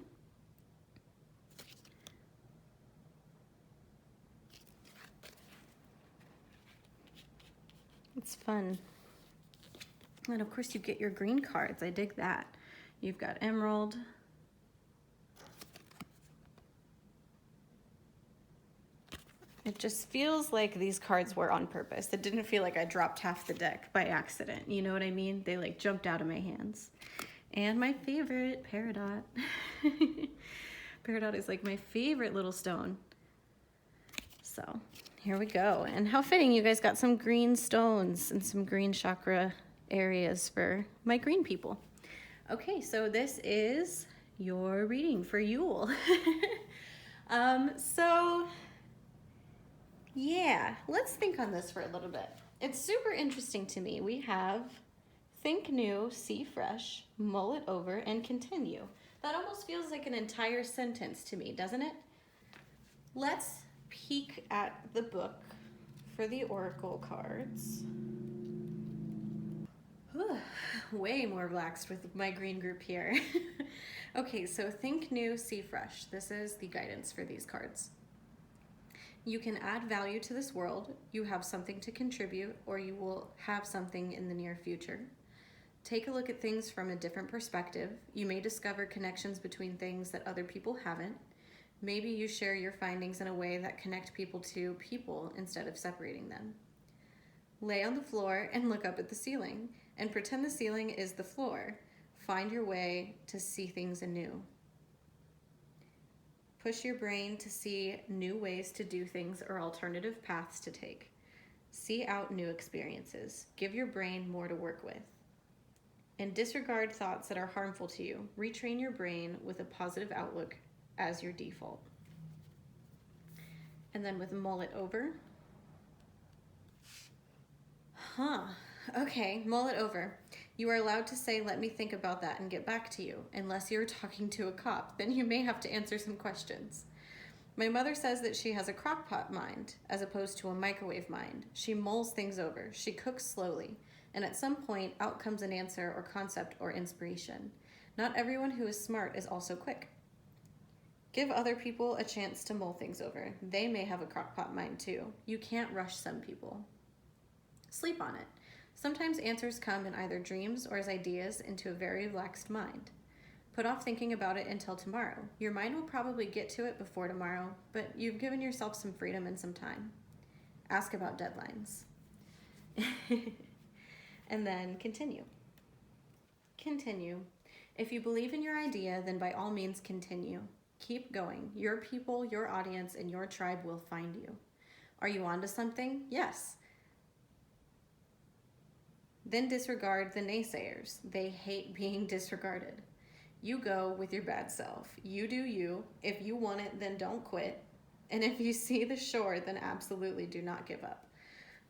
It's fun. And of course you get your green cards. I dig that. You've got Emerald. It just feels like these cards were on purpose. It didn't feel like I dropped half the deck by accident. You know what I mean? They like jumped out of my hands. And my favorite, Peridot. Peridot is like my favorite little stone. So here we go. And how fitting, you guys got some green stones and some green chakra areas for my green people. Okay, so this is your reading for Yule. So yeah, let's think on this for a little bit. It's super interesting to me. We have Think New, See Fresh, Mull It Over, and Continue. That almost feels like an entire sentence to me, doesn't it? Let's peek at the book for the oracle cards. Whew, way more relaxed with my green group here. Okay, so Think New, See Fresh. This is the guidance for these cards. You can add value to this world. You have something to contribute, or you will have something in the near future. Take a look at things from a different perspective. You may discover connections between things that other people haven't. Maybe you share your findings in a way that connect people to people instead of separating them. Lay on the floor and look up at the ceiling and pretend the ceiling is the floor. Find your way to see things anew. Push your brain to see new ways to do things or alternative paths to take. See out new experiences. Give your brain more to work with. And disregard thoughts that are harmful to you. Retrain your brain with a positive outlook as your default. And then with mull it over. Okay, mull it over. You are allowed to say, let me think about that and get back to you, unless you're talking to a cop. Then you may have to answer some questions. My mother says that she has a crock pot mind, as opposed to a microwave mind. She mulls things over. She cooks slowly. And at some point, out comes an answer or concept or inspiration. Not everyone who is smart is also quick. Give other people a chance to mull things over. They may have a crock pot mind too. You can't rush some people. Sleep on it. Sometimes answers come in either dreams or as ideas into a very relaxed mind. Put off thinking about it until tomorrow. Your mind will probably get to it before tomorrow, but you've given yourself some freedom and some time. Ask about deadlines. And then continue. Continue. If you believe in your idea, then by all means continue. Keep going. Your people, your audience, and your tribe will find you. Are you onto something? Yes. Then disregard the naysayers. They hate being disregarded. You go with your bad self. You do you. If you want it, then don't quit. And if you see the shore, then absolutely do not give up.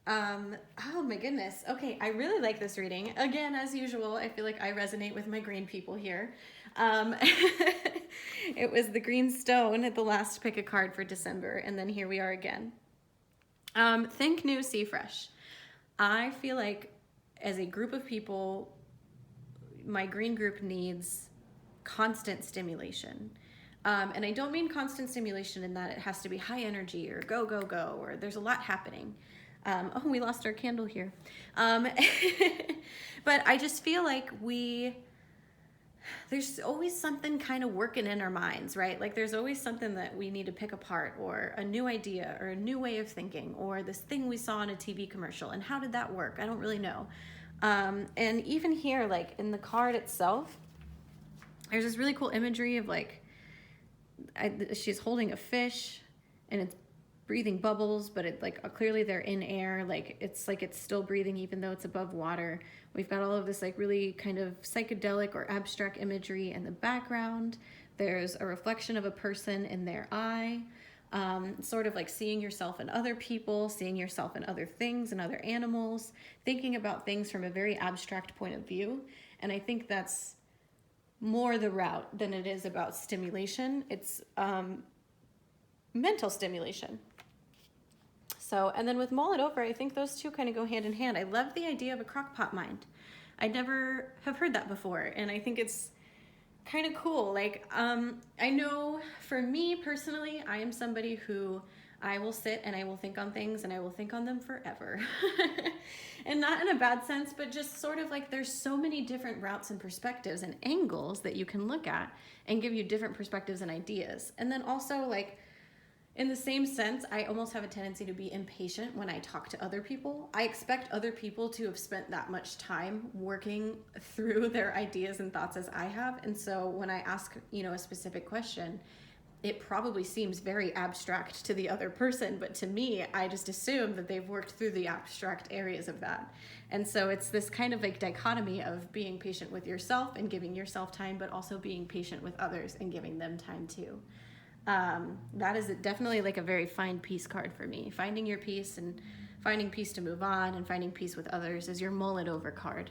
Oh my goodness. Okay, I really like this reading. Again, as usual, I feel like I resonate with my green people here. It was the green stone at the last pick a card for December, and then here we are again. Think new, see fresh. I feel like as a group of people, my green group needs constant stimulation. And I don't mean constant stimulation in that it has to be high energy or go, go, go, or there's a lot happening. Oh, we lost our candle here. But I just feel like there's always something kind of working in our minds, right? Like there's always something that we need to pick apart, or a new idea or a new way of thinking, or this thing we saw in a TV commercial. And how did that work? I don't really know. And even here, like in the card itself, there's this really cool imagery of like, she's holding a fish and it's breathing bubbles, but it like clearly they're in air. Like it's still breathing even though it's above water. We've got all of this like really kind of psychedelic or abstract imagery in the background. There's a reflection of a person in their eye, sort of like seeing yourself in other people, seeing yourself in other things and other animals, thinking about things from a very abstract point of view. And I think that's more the route than it is about stimulation. It's mental stimulation. So, and then with mull it over, I think those two kind of go hand in hand. I love the idea of a crockpot mind. I never have heard that before, and I think it's kind of cool. Like, I know for me personally, I am somebody who I will sit and I will think on things and I will think on them forever. And not in a bad sense, but just sort of like there's so many different routes and perspectives and angles that you can look at and give you different perspectives and ideas. And then also like, in the same sense, I almost have a tendency to be impatient when I talk to other people. I expect other people to have spent that much time working through their ideas and thoughts as I have. And so when I ask, a specific question, it probably seems very abstract to the other person, but to me, I just assume that they've worked through the abstract areas of that. And so it's this kind of like dichotomy of being patient with yourself and giving yourself time, but also being patient with others and giving them time too. That is definitely like a very fine peace card for me. Finding your peace and finding peace to move on and finding peace with others is your mull it over card.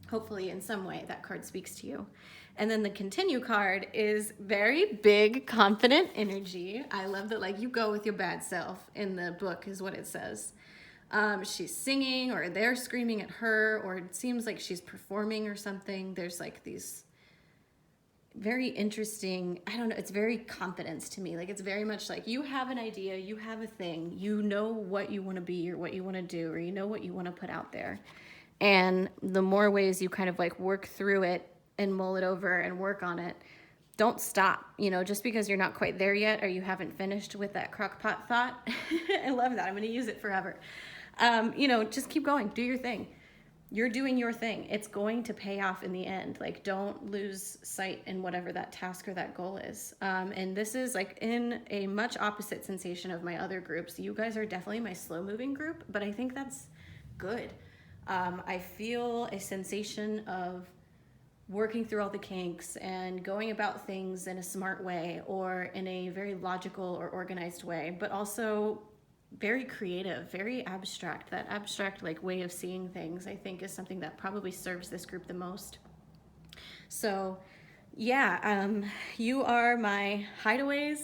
Hopefully in some way that card speaks to you. And then the continue card is very big, confident energy. I love that like you go with your bad self in the book is what it says. She's singing or they're screaming at her, or it seems like she's performing or something. There's like these very interesting, I don't know, it's very confidence to me. Like it's very much like you have an idea, you have a thing, you know what you want to be or what you want to do, or you know what you want to put out there. And the more ways you kind of like work through it and mull it over and work on it, don't stop, just because you're not quite there yet or you haven't finished with that crock pot thought. I love that. I'm going to use it forever. Just keep going. Do your thing. You're doing your thing. It's going to pay off in the end. Like, don't lose sight in whatever that task or that goal is. And this is like in a much opposite sensation of my other groups. You guys are definitely my slow moving group, but I think that's good. I feel a sensation of working through all the kinks and going about things in a smart way or in a very logical or organized way, but also very creative, very abstract. That abstract like way of seeing things, I think, is something that probably serves this group the most. So yeah, you are my hideaways.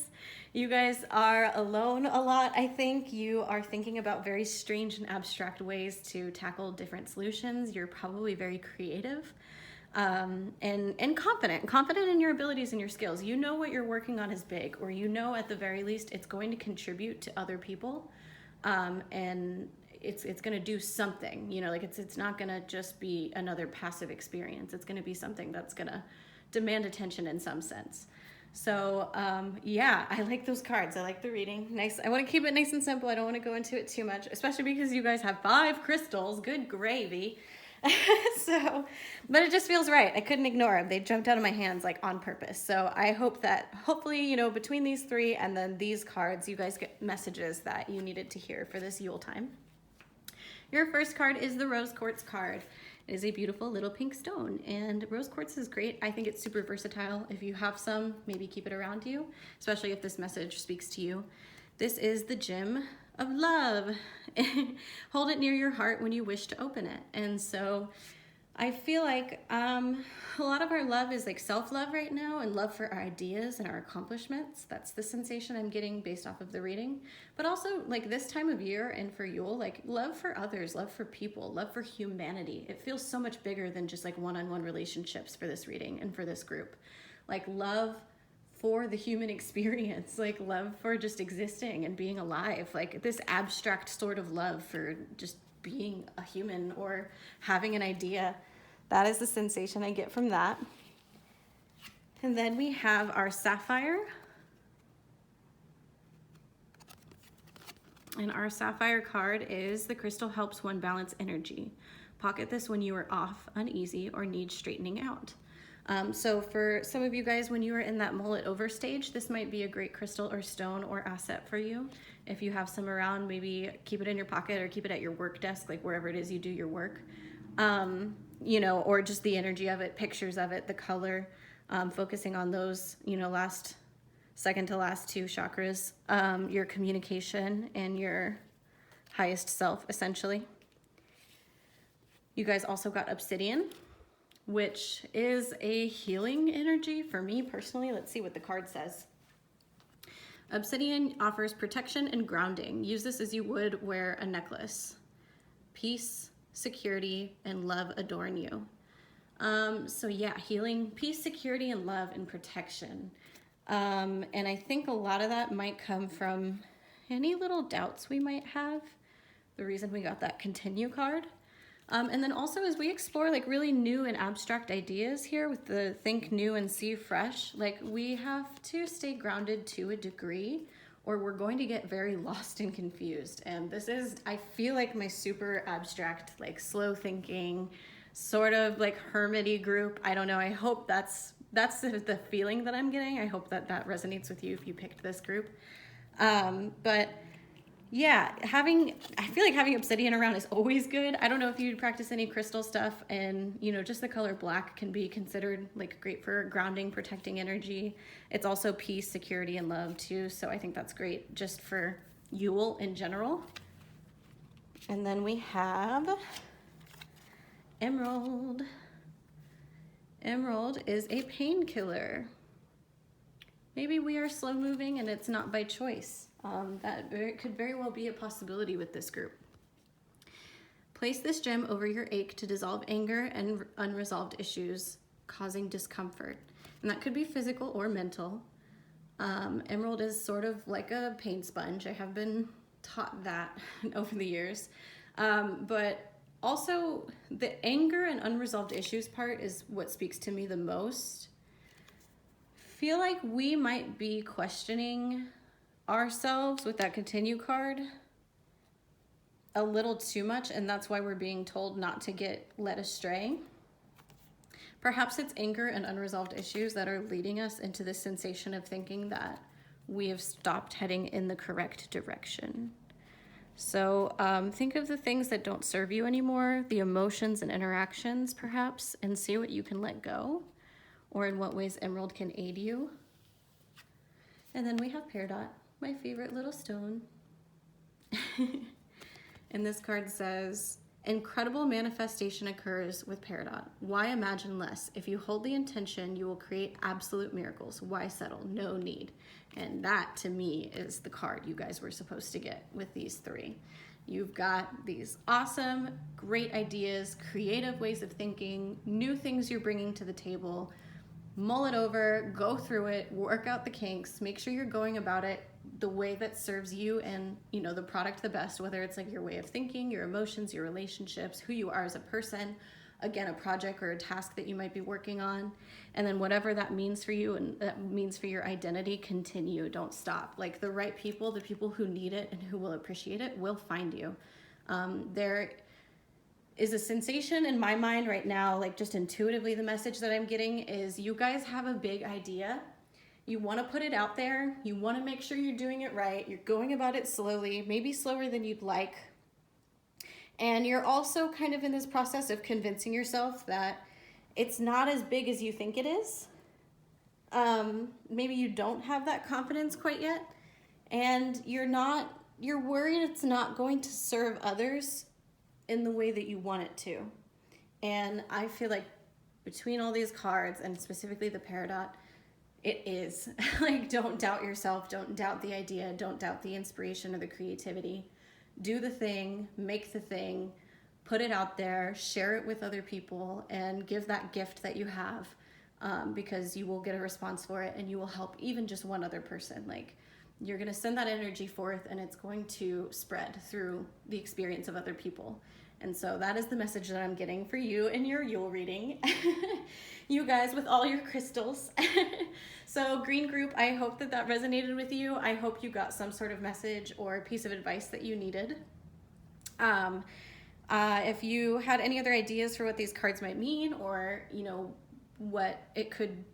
You guys are alone a lot, I think. You are thinking about very strange and abstract ways to tackle different solutions. You're probably very creative. And confident in your abilities and your skills. You know what you're working on is big, or at the very least it's going to contribute to other people, and it's going to do something. It's not going to just be another passive experience. It's going to be something that's going to demand attention in some sense. So yeah, I like those cards. I like the reading. Nice. I want to keep it nice and simple. I don't want to go into it too much, especially because you guys have 5 crystals. Good gravy. But it just feels right. I couldn't ignore them. They jumped out of my hands like on purpose. So I hope that hopefully, between these 3 and then these cards, you guys get messages that you needed to hear for this Yule time. Your first card is the Rose Quartz card. It is a beautiful little pink stone, and rose quartz is great. I think it's super versatile. If you have some, maybe keep it around you, especially if this message speaks to you. This is the gem of love. Hold it near your heart when you wish to open it. And so I feel like a lot of our love is like self-love right now, and love for our ideas and our accomplishments. That's the sensation I'm getting based off of the reading. But also like this time of year and for Yule, like love for others, love for people, love for humanity. It feels so much bigger than just like one-on-one relationships for this reading and for this group. Like love for the human experience, like love for just existing and being alive, like this abstract sort of love for just being a human or having an idea. That is the sensation I get from that. And then we have our sapphire. And our sapphire card is the crystal helps one balance energy. Pocket this when you are off, uneasy, or need straightening out. So for some of you guys, when you are in that mull it over stage, this might be a great crystal or stone or asset for you. If you have some around, maybe keep it in your pocket or keep it at your work desk, like wherever it is you do your work. Or just the energy of it, pictures of it, the color, focusing on those, second to last 2 chakras, your communication and your highest self, essentially. You guys also got obsidian, which is a healing energy for me personally. Let's see what the card says. Obsidian offers protection and grounding. Use this as you would wear a necklace. Peace, security, and love adorn you. So yeah, healing, peace, security, and love and protection. And I think a lot of that might come from any little doubts we might have. The reason we got that continue card. And then also as we explore like really new and abstract ideas here with the think new and see fresh, like we have to stay grounded to a degree or we're going to get very lost and confused. And this is, I feel like my super abstract, like slow thinking, sort of like hermity group. I don't know. I hope that's the feeling that I'm getting. I hope that that resonates with you if you picked this group. But yeah, I feel like having obsidian around is always good. I don't know if you practice any crystal stuff, and just the color black can be considered like great for grounding, protecting energy. It's also peace, security, and love too. So I think that's great just for Yule in general. And then we have emerald. Emerald is a painkiller. Maybe we are slow moving and it's not by choice. Could very well be a possibility with this group. Place this gem over your ache to dissolve anger and unresolved issues causing discomfort. And that could be physical or mental. Emerald is sort of like a pain sponge. I have been taught that over the years. But also the anger and unresolved issues part is what speaks to me the most. feel like we might be questioning ourselves with that continue card a little too much, and that's why we're being told not to get led astray. Perhaps it's anger and unresolved issues that are leading us into this sensation of thinking that we have stopped heading in the correct direction. So think of the things that don't serve you anymore, the emotions and interactions perhaps, and see what you can let go, or in what ways Emerald can aid you. And then we have Peridot, my favorite little stone. And this card says, incredible manifestation occurs with Peridot. Why imagine less? If you hold the intention, you will create absolute miracles. Why settle? No need. And that, to me, is the card you guys were supposed to get with these three. You've got these awesome, great ideas, creative ways of thinking, new things you're bringing to the table. Mull it over, go through it, work out the kinks, make sure you're going about it the way that serves you and, you know, the product the best, whether it's like your way of thinking, your emotions, your relationships, who you are as a person, again, a project or a task that you might be working on, and then whatever that means for you and that means for your identity, continue, don't stop. Like the right people, the people who need it and who will appreciate it will find you. There is a sensation in my mind right now, like just intuitively the message that I'm getting is you guys have a big idea. You want to put it out there. You want to make sure you're doing it right. You're going about it slowly, maybe slower than you'd like. And you're also kind of in this process of convincing yourself that it's not as big as you think it is. Maybe you don't have that confidence quite yet. And you're worried it's not going to serve others in the way that you want it to. And I feel like between all these cards and specifically the Peridot, it is. Like, don't doubt yourself, don't doubt the idea, don't doubt the inspiration or the creativity. Do the thing, make the thing, put it out there, share it with other people, and give that gift that you have, because you will get a response for it and you will help even just one other person. Like, you're going to send that energy forth and it's going to spread through the experience of other people. And so that is the message that I'm getting for you in your Yule reading. You guys with all your crystals. So green group, I hope that that resonated with you. I hope you got some sort of message or piece of advice that you needed. If you had any other ideas for what these cards might mean, or, you know, what it could,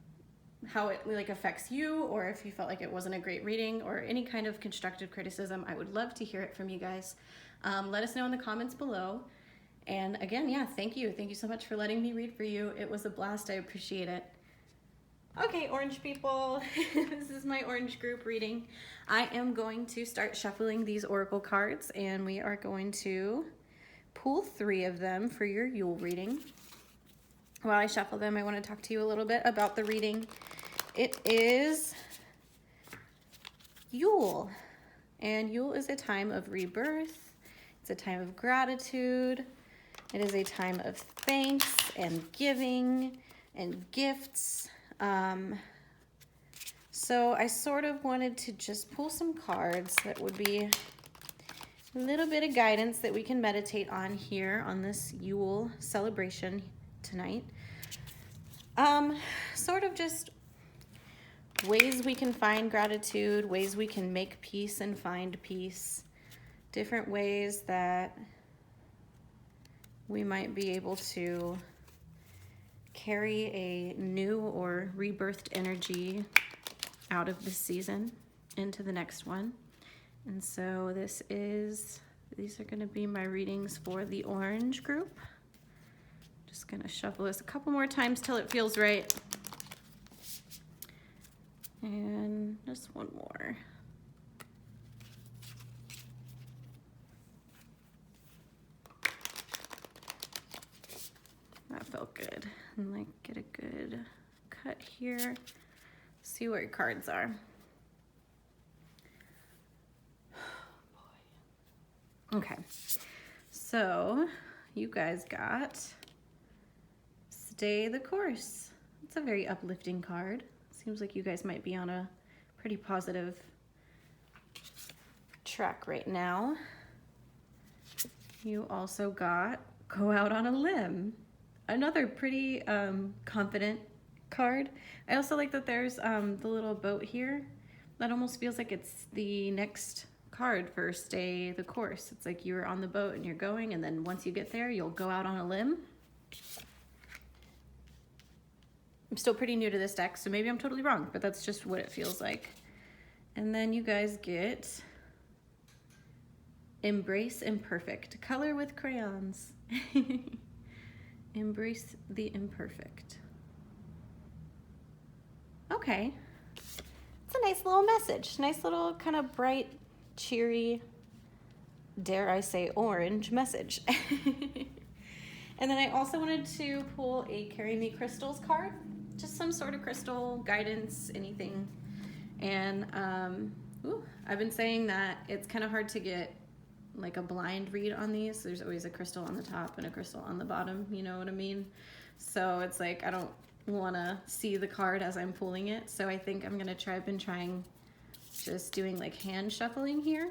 how it like affects you, or if you felt like it wasn't a great reading, or any kind of constructive criticism, I would love to hear it from you guys. Let us know in the comments below. And again, yeah, thank you. Thank you so much for letting me read for you. It was a blast. I appreciate it. Okay, orange people, this is my orange group reading. I am going to start shuffling these oracle cards, and we are going to pull 3 of them for your Yule reading. While I shuffle them, I want to talk to you a little bit about the reading. It is Yule, and Yule is a time of rebirth. It's a time of gratitude. It is a time of thanks and giving and gifts. So I sort of wanted to just pull some cards that would be a little bit of guidance that we can meditate on here on this Yule celebration tonight. Sort of just ways we can find gratitude, ways we can make peace and find peace, different ways that we might be able to carry a new or rebirthed energy out of this season into the next one. And so these are going to be my readings for the orange group. Just going to shuffle this a couple more times till it feels right. And just one more. That felt good. And like get a good cut here. See where your cards are. Okay, so you guys got Stay the Course. It's a very uplifting card. Seems like you guys might be on a pretty positive track right now. You also got Go Out on a Limb. Another pretty confident card. I also like that there's the little boat here. That almost feels like it's the next card for stay the course. It's like you're on the boat and you're going, and then once you get there, you'll go out on a limb. I'm still pretty new to this deck, so maybe I'm totally wrong, but that's just what it feels like. And then you guys get Embrace Imperfect. Color with crayons. Embrace the imperfect. Okay. It's a nice little message. Nice little kind of bright, cheery, dare I say orange message. And then I also wanted to pull a Carry Me Crystals card. Just some sort of crystal, guidance, anything. And I've been saying that it's kind of hard to get like a blind read on these. There's always a crystal on the top and a crystal on the bottom, you know what I mean? So it's like I don't want to see the card as I'm pulling it. So I think I'm going to I've been trying just doing like hand shuffling here.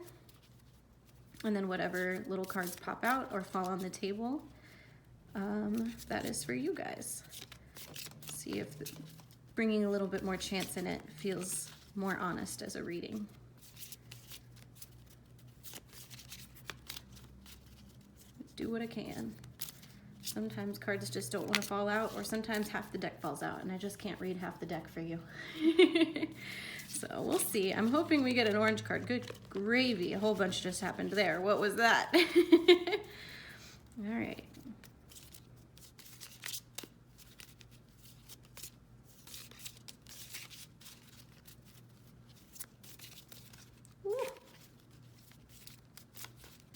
And then whatever little cards pop out or fall on the table, that is for you guys. See if bringing a little bit more chance in it feels more honest as a reading. Do what I can. Sometimes cards just don't want to fall out, or sometimes half the deck falls out and I just can't read half the deck for you. So we'll see. I'm hoping we get an orange card. Good gravy. A whole bunch just happened there. What was that? All right.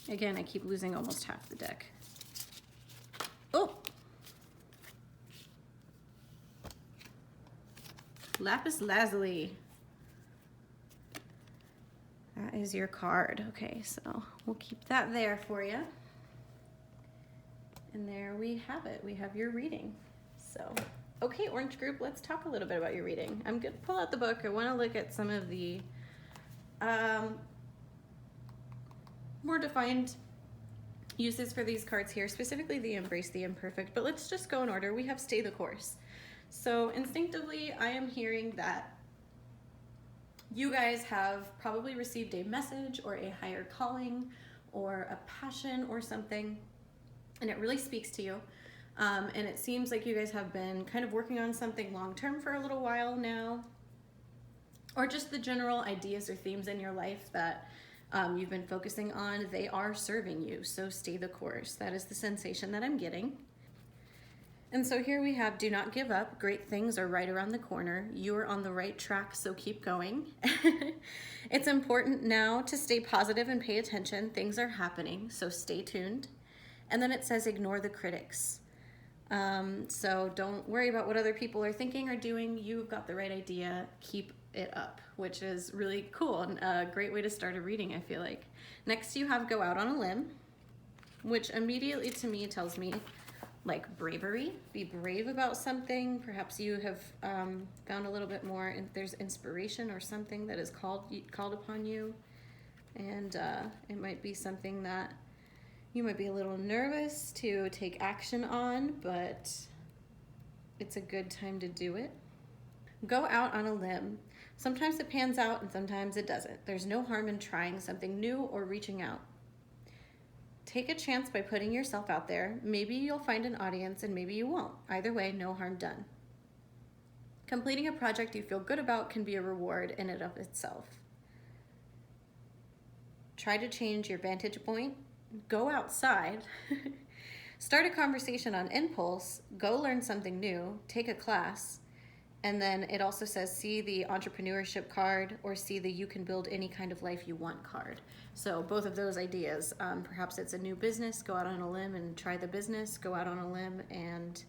Again, I keep losing almost half the deck. Oh! Lapis Lazuli. That is your card. Okay, so we'll keep that there for you. And there we have it. We have your reading. So, okay, Orange Group, let's talk a little bit about your reading. I'm going to pull out the book. I want to look at some of the more defined uses for these cards here, specifically the Embrace the Imperfect, but let's just go in order. We have Stay the Course. So instinctively, I am hearing that you guys have probably received a message or a higher calling or a passion or something, and it really speaks to you. And it seems like you guys have been kind of working on something long-term for a little while now, or just the general ideas or themes in your life that you've been focusing on. They are serving you, so stay the course. That is the sensation that I'm getting. And so here we have, do not give up. Great things are right around the corner. You are on the right track, so keep going. It's important now to stay positive and pay attention. Things are happening, so stay tuned. And then it says, ignore the critics. So don't worry about what other people are thinking or doing. You've got the right idea. Keep it up, which is really cool and a great way to start a reading, I feel like. Next you have Go Out on a Limb, which immediately to me tells me like bravery. Be brave about something. Perhaps you have found a little bit more, and there's inspiration or something that is called upon you, and it might be something that you might be a little nervous to take action on, but it's a good time to do it. Go out on a limb. Sometimes it pans out and sometimes it doesn't. There's no harm in trying something new or reaching out. Take a chance by putting yourself out there. Maybe you'll find an audience and maybe you won't. Either way, no harm done. Completing a project you feel good about can be a reward in and of itself. Try to change your vantage point. Go outside. Start a conversation on impulse. Go learn something new. Take a class. And then it also says, see the entrepreneurship card or see the you can build any kind of life you want card. So both of those ideas, perhaps it's a new business, go out on a limb and try the business, go out on a limb and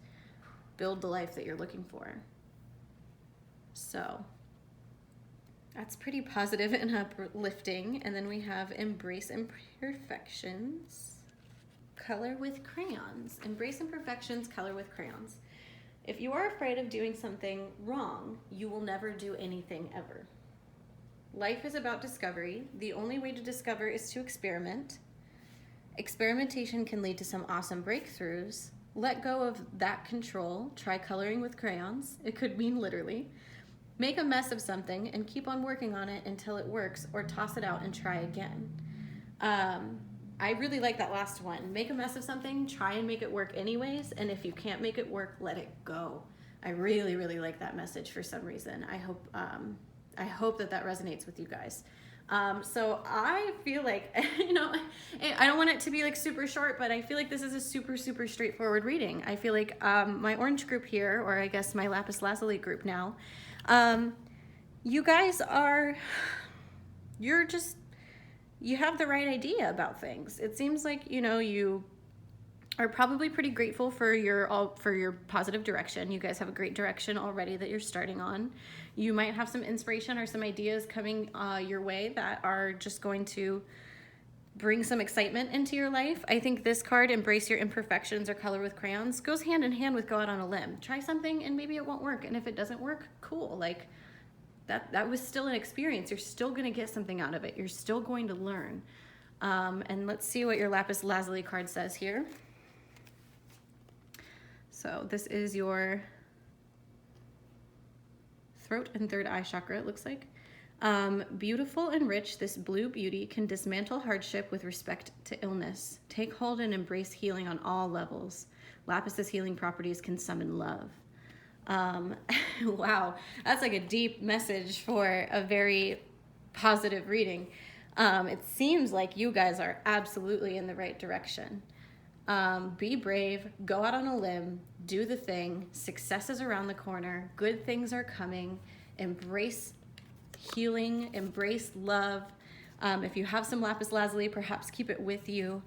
build the life that you're looking for. So that's pretty positive and uplifting. And then we have Embrace Imperfections, color with crayons. Embrace imperfections, color with crayons. If you are afraid of doing something wrong, you will never do anything ever. Life is about discovery. The only way to discover is to experiment. Experimentation can lead to some awesome breakthroughs. let go of that control. Try coloring with crayons. It could mean literally. Make a mess of something and keep on working on it until it works, or toss it out and try again. I really like that last one. Make a mess of something, try and make it work anyways, and if you can't make it work, let it go. I really, really like that message for some reason. I hope that resonates with you guys. So I feel like, I don't want it to be like super short, but I feel like this is a super, super straightforward reading. I feel like my orange group here, or I guess my lapis lazuli group now, you guys you have the right idea about things. It seems like, you are probably pretty grateful for your positive direction. You guys have a great direction already that you're starting on. You might have some inspiration or some ideas coming your way that are just going to bring some excitement into your life. I think this card, Embrace Your Imperfections or Color with Crayons, goes hand in hand with Go Out on a Limb. Try something and maybe it won't work. And if it doesn't work, cool. Like that was still an experience. You're still going to get something out of it. You're still going to learn. And let's see what your lapis lazuli card says here. So this is your throat and third eye chakra, it looks like. Beautiful and rich, this blue beauty can dismantle hardship with respect to illness. Take hold and embrace healing on all levels. Lapis's healing properties can summon love. Wow, that's like a deep message for a very positive reading. It seems like you guys are absolutely in the right direction. Be brave, go out on a limb, do the thing. Success is around the corner. Good things are coming. Embrace healing, embrace love. If you have some lapis lazuli, perhaps keep it with you.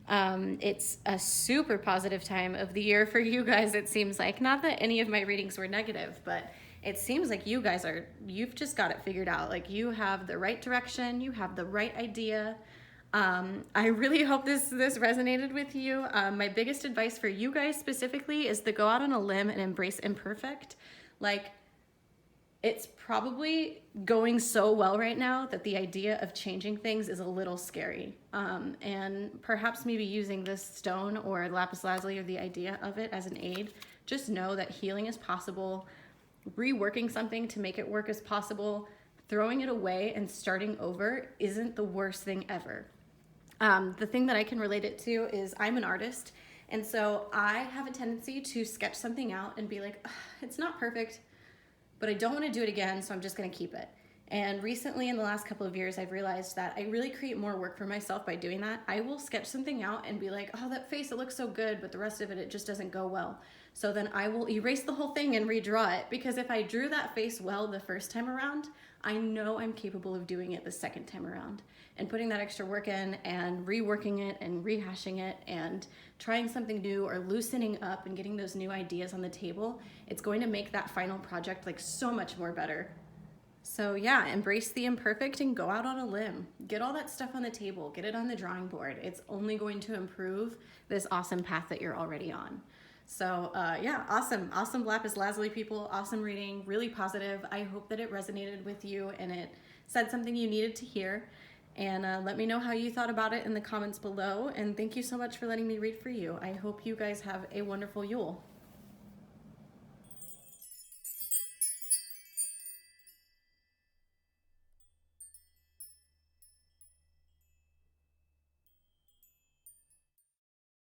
It's a super positive time of the year for you guys, it seems like. Not that any of my readings were negative, but it seems like you've just got it figured out. Like you have the right direction, you have the right idea. I really hope this resonated with you. My biggest advice for you guys specifically is to go out on a limb and embrace imperfect. Like, it's probably going so well right now that the idea of changing things is a little scary. And perhaps maybe using this stone or lapis lazuli or the idea of it as an aid. Just know that healing is possible. Reworking something to make it work is possible. Throwing it away and starting over isn't the worst thing ever. The thing that I can relate it to is I'm an artist. And so I have a tendency to sketch something out and be like, it's not perfect, but I don't want to do it again, so I'm just going to keep it. And recently, in the last couple of years, I've realized that I really create more work for myself by doing that. I will sketch something out and be like, oh, that face, it looks so good, but the rest of it, it just doesn't go well. So then I will erase the whole thing and redraw it, because if I drew that face well the first time around, I know I'm capable of doing it the second time around. And putting that extra work in and reworking it and rehashing it and trying something new or loosening up and getting those new ideas on the table, it's going to make that final project like so much more better. So yeah, embrace the imperfect and go out on a limb. Get all that stuff on the table, get it on the drawing board. It's only going to improve this awesome path that you're already on. So yeah, awesome lapis lazuli people, awesome reading, really positive. I hope that it resonated with you and it said something you needed to hear. And let me know how you thought about it in the comments below. And thank you so much for letting me read for you. I hope you guys have a wonderful Yule.